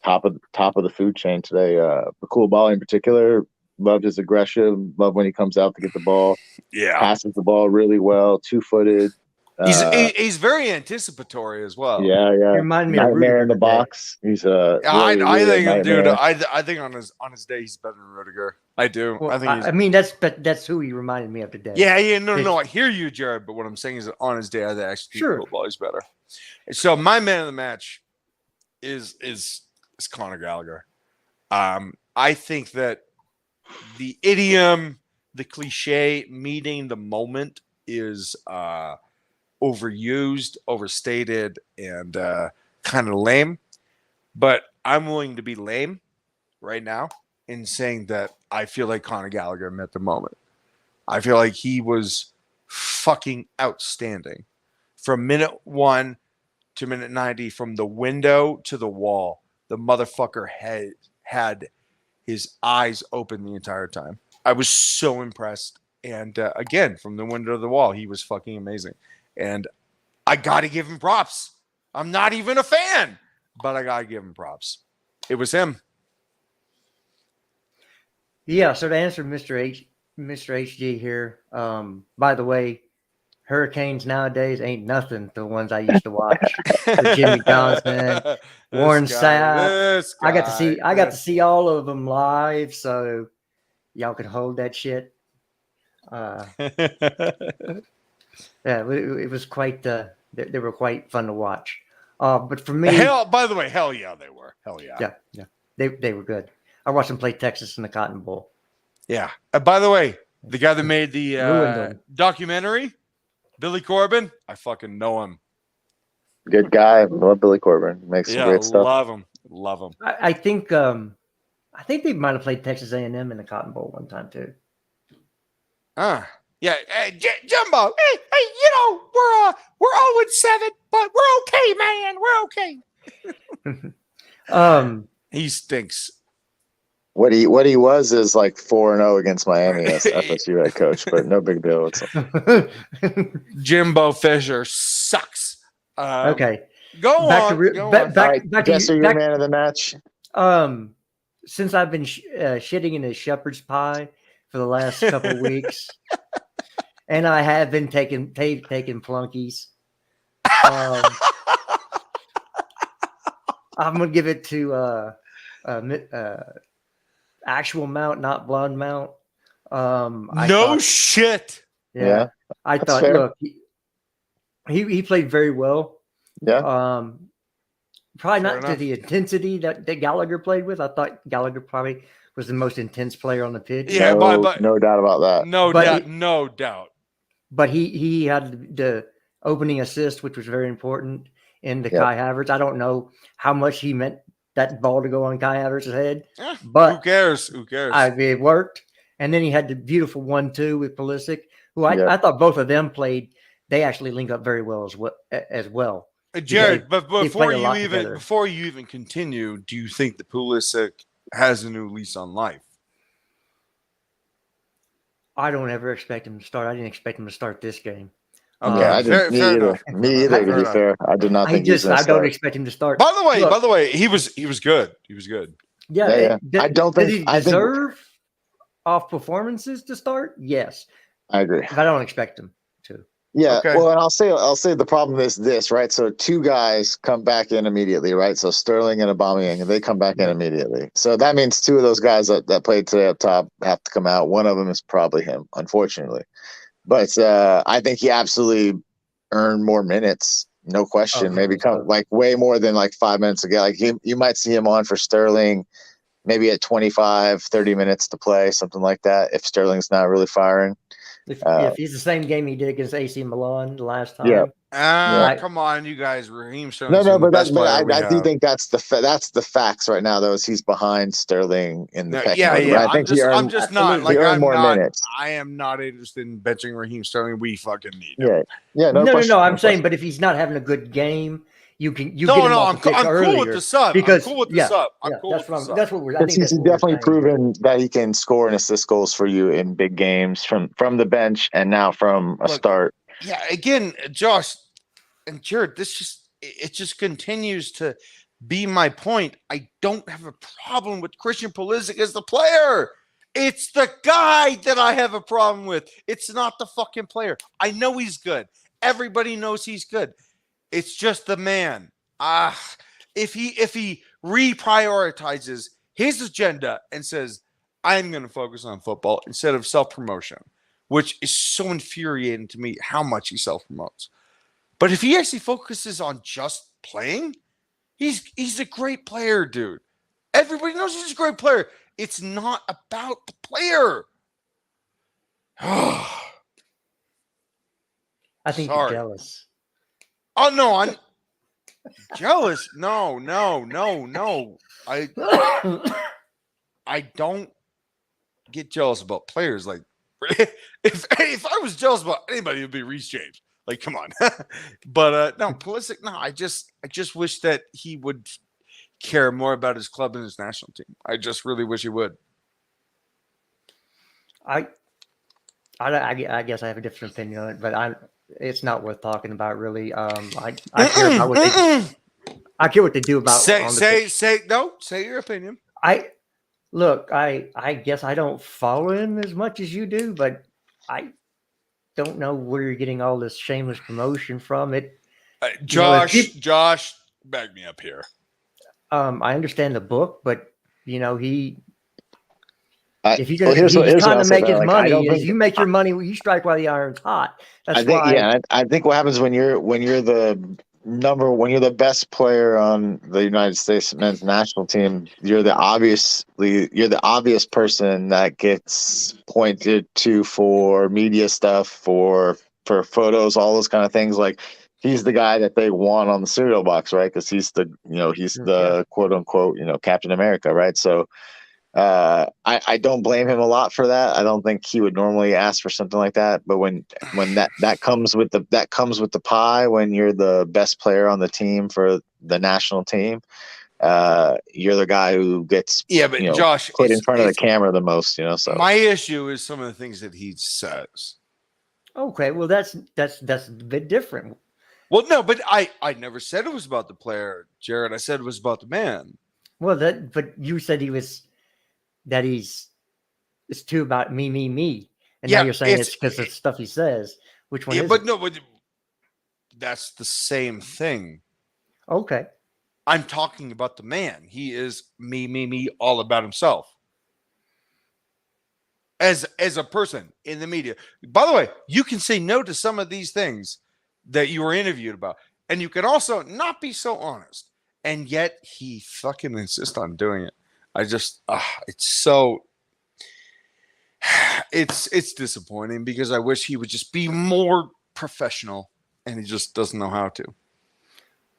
top of the food chain today. The Koulibaly in particular, Loved his aggression. Love when he comes out to get the ball. Yeah. Passes the ball really well. 2-footed. He's very anticipatory as well. Yeah. He reminded me of Nightmare in the Rudiger today. box. He's a I really think him, dude. nightmare. I think on his day he's better than Rudiger. I do. Well, I think he's. I mean, that's who he reminded me of today. Yeah. No. I hear you, Jared. But what I'm saying is that on his day, I actually think football is better. So my man of the match is Conor Gallagher. I think that the idiom, the cliche, meeting the moment is overused, overstated, and kind of lame. But I'm willing to be lame right now in saying that I feel like Conor Gallagher met the moment. I feel like he was fucking outstanding from minute 1 to minute 90, from the window to the wall. The motherfucker had his eyes open the entire time. I was so impressed. And again, from the window to the wall, he was fucking amazing. And I got to give him props. I'm not even a fan, but I got to give him props. It was him. Yeah. So to answer Mr. HG here, by the way, Hurricanes nowadays ain't nothing to the ones I used to watch. The Jimmy Johnson, Warren Sapp. I got to see all of them live, so y'all can hold that shit. Yeah, it was quite. They were quite fun to watch. But for me, by the way, hell yeah, they were. Hell yeah. Yeah, they were good. I watched them play Texas in the Cotton Bowl. Yeah. By the way, the guy that made the documentary, Billy Corbin, I fucking know him. Good guy. Love Billy Corbin. Makes some great stuff. Love him. I think they might have played Texas A&M in the Cotton Bowl one time too. Yeah. Hey, Jumbo. Hey, we're 0-7, but we're okay, man. We're okay. He stinks. What he was is like 4-0 against Miami as FSU head coach, but no big deal. Jimbo Fisher sucks. Okay. Go on. Back to your man of the match. Since I've been shitting in a shepherd's pie for the last couple of weeks, and I have been taking flunkies, I'm gonna give it to actual mount, not blonde mount. Shit. Yeah. I thought, fair. Look, he played very well. Yeah. Probably not to the intensity that Gallagher played with. I thought Gallagher probably was the most intense player on the pitch. Yeah, but no doubt about that. No doubt. But he had the opening assist, which was very important in the Kai Havertz. I don't know how much he meant that ball to go on Kai Havertz's head, but who cares? It worked. And then he had the beautiful 1-2 with Pulisic, who I thought both of them played. They actually link up very well as well. Jared, but before you even continue, do you think that Pulisic has a new lease on life? I don't ever expect him to start. I didn't expect him to start this game. Okay, me either. To be fair, I did not think. I don't expect him to start. By the way, he was good. He was good. Yeah. I don't think he deserve off performances to start. Yes, I agree. But I don't expect him to. Yeah, okay. Well, and I'll say the problem is this, right? So 2 guys come back in immediately, right? So Sterling and Aubameyang, they come back in immediately. So that means 2 of those guys that played today up top have to come out. One of them is probably him, unfortunately. But I think he absolutely earned more minutes, no question. Maybe come like way more than like 5 minutes ago. Like you might see him on for Sterling, maybe at 25, 30 minutes to play, something like that. If Sterling's not really firing. If he's the same game he did against AC Milan the last time. Come on, you guys. Raheem Sterling. But I do think that's the facts right now. Though is he's behind Sterling in the pecking order. Yeah. I think he earned more minutes. I am not interested in benching Raheem Sterling. We fucking need him. No. I'm saying, but if he's not having a good game, you get him I'm cool with the sub. Because, I'm cool with the sub. That's what we're. I think he's definitely proven that he can score and assist goals for you in big games from the bench and now from a start. Yeah, again, Josh and Jared, it just continues to be my point. I don't have a problem with Christian Pulisic as the player. It's the guy that I have a problem with. It's not the fucking player. I know he's good. Everybody knows he's good. It's just the man. If he reprioritizes his agenda and says, I'm going to focus on football instead of self-promotion, which is so infuriating to me how much he self-promotes. But if he actually focuses on just playing, he's a great player, dude. Everybody knows he's a great player. It's not about the player. I think you're jealous. Oh, no, I'm jealous. No. I don't get jealous about players. Like, if I was jealous about anybody, it would be Reece James. Like, come on. But no, Pulisic, no, I just wish that he would care more about his club and his national team. I just really wish he would. I guess I have a different opinion on it, but it's not worth talking about, really. I care about what I care what they do about. Say your opinion. I guess I don't follow him as much as you do, but I don't know where you're getting all this shameless promotion from. It, Josh, back me up here. I understand the book, but if you're he's trying to make his like, money, you make your money, you strike while the iron's hot. I think what happens when you're the best player on the United States men's national team, you're the obvious person that gets pointed to for media stuff, for photos, all those kind of things. Like, he's the guy that they want on the cereal box, right? Because he's the quote unquote, Captain America, right? So I don't blame him a lot for that. I don't think he would normally ask for something like that. But when that comes with the pie, when you're the best player on the team for the national team, you're the guy who gets Josh put in front of the camera the most. So my issue is some of the things that he says. Okay, well that's a bit different. Well, no, but I never said it was about the player, Jared. I said it was about the man. Well, but you said it's too about me. And now you're saying it's because of stuff he says. Which one is but it? no, but that's the same thing. Okay. I'm talking about the man. He is me, all about himself. As a person in the media. By the way, you can say no to some of these things that you were interviewed about. And you can also not be so honest. And yet he fucking insists on doing it. I just, it's disappointing because I wish he would just be more professional, and he just doesn't know how to.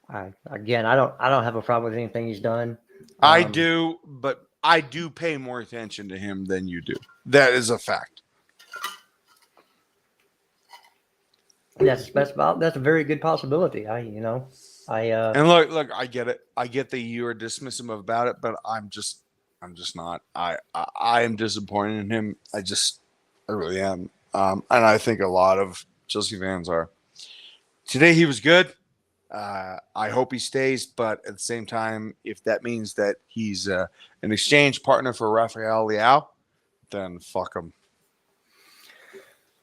I don't have a problem with anything he's done. I do, but I do pay more attention to him than you do. That is a fact. That's a very good possibility. And look, I get it. I get that you are dismissive about it, but I'm just not. I am disappointed in him. I really am. And I think a lot of Chelsea fans are. Today he was good. I hope he stays, but at the same time, if that means that he's an exchange partner for Rafael Leao, then fuck him.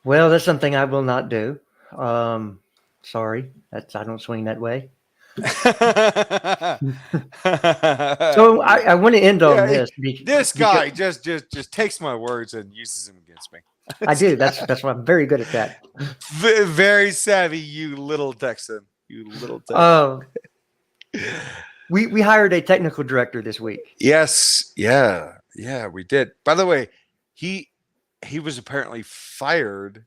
Well, that's something I will not do. Sorry, I don't swing that way. So I want to end on this. This guy just takes my words and uses them against me. I do. That's what I'm very good at that. Very savvy, you little Texan. You little Texan. We hired a technical director this week. Yes. Yeah, we did. By the way, he was apparently fired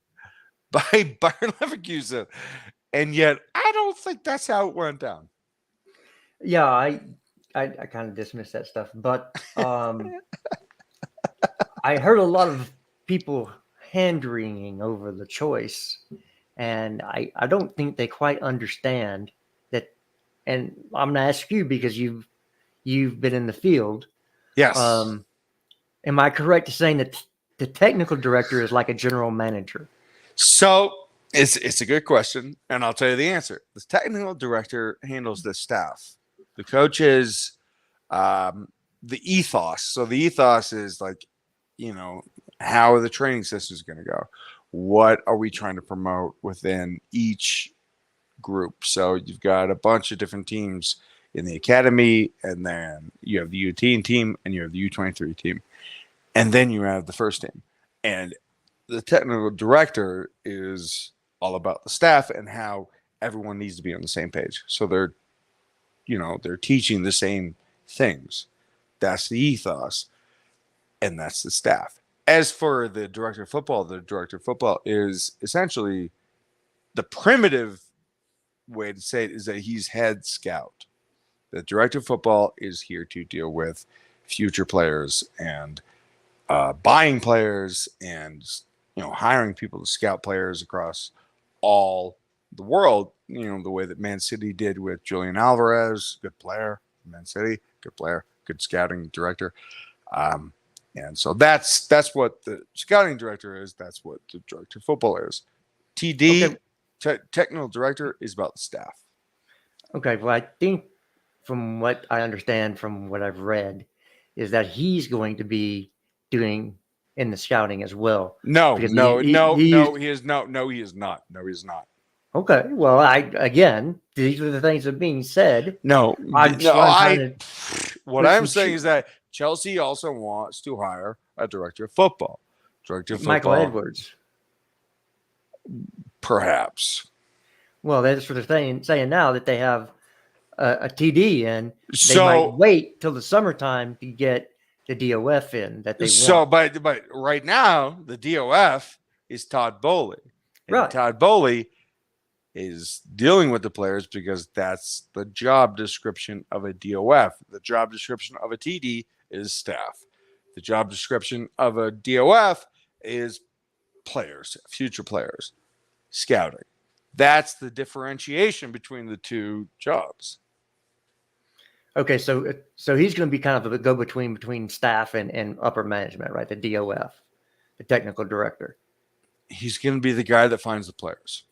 by Bayern Leverkusen, and yet I don't think that's how it went down. Yeah, I kind of dismiss that stuff, but I heard a lot of people hand-wringing over the choice, and I don't think they quite understand that. And I'm going to ask you because you've been in the field. Yes. Am I correct in saying that the technical director is like a general manager? So it's a good question, and I'll tell you the answer. The technical director handles the staff. The coach is the ethos. So the ethos is like how are the training systems going to go? What are we trying to promote within each group? So you've got a bunch of different teams in the academy, and then you have the U18 team, and you have the U23 team, and then you have the first team. And the technical director is all about the staff and how everyone needs to be on the same page. So they're teaching the same things. That's the ethos, and that's the staff. As for the director of football is essentially the primitive way to say it is that he's head scout. The director of football is here to deal with future players and buying players and hiring people to scout players across all the world. The way that Man City did with Julian Alvarez, good player, Man City, good player, good scouting director. And so that's what the scouting director is. That's what the director of football is. TD, technical director, is about the staff. Okay, well, I think from what I understand from what I've read is that he's going to be doing in the scouting as well. No, he is not. No, he is not. Okay, well, these are the things that are being said. What What I'm saying is that Chelsea also wants to hire a director of football. Michael Edwards. Perhaps. Well, that's what they're saying now, that they have a TD, and they might wait till the summertime to get the DOF in that they want. But right now, the DOF is Todd Bowley. And right. Todd Bowley is dealing with the players because that's the job description of a DOF. The job description of a TD is staff. The job description of a DOF is players, future players, scouting. That's the differentiation between the two jobs. Okay, so he's going to be kind of a go-between between staff and upper management, right? The DOF, the technical director. He's going to be the guy that finds the players.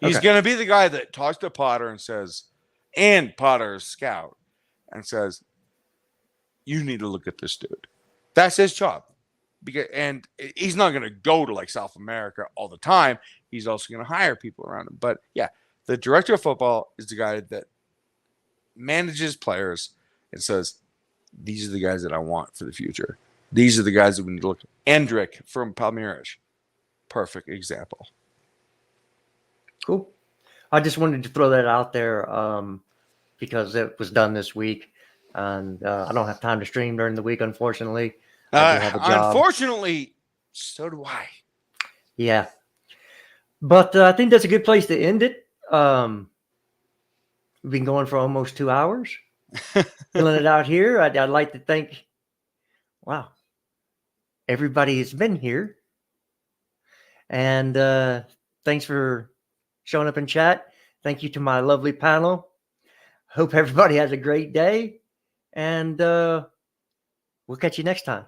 He's going to be the guy that talks to Potter and says, and Potter's scout, and says, you need to look at this dude. That's his job. And he's not going to go to like South America all the time. He's also going to hire people around him. But yeah, the director of football is the guy that manages players and says, these are the guys that I want for the future. These are the guys that we need to look at. Endrick from Palmeiras. Perfect example. Cool. I just wanted to throw that out there because it was done this week, and I don't have time to stream during the week, unfortunately. I do have a job. Unfortunately, so do I. Yeah. But I think that's a good place to end it. We've been going for almost 2 hours. Filling it out here. I'd like to thank, everybody has been here. And thanks for showing up in chat. Thank you to my lovely panel. Hope everybody has a great day. And we'll catch you next time.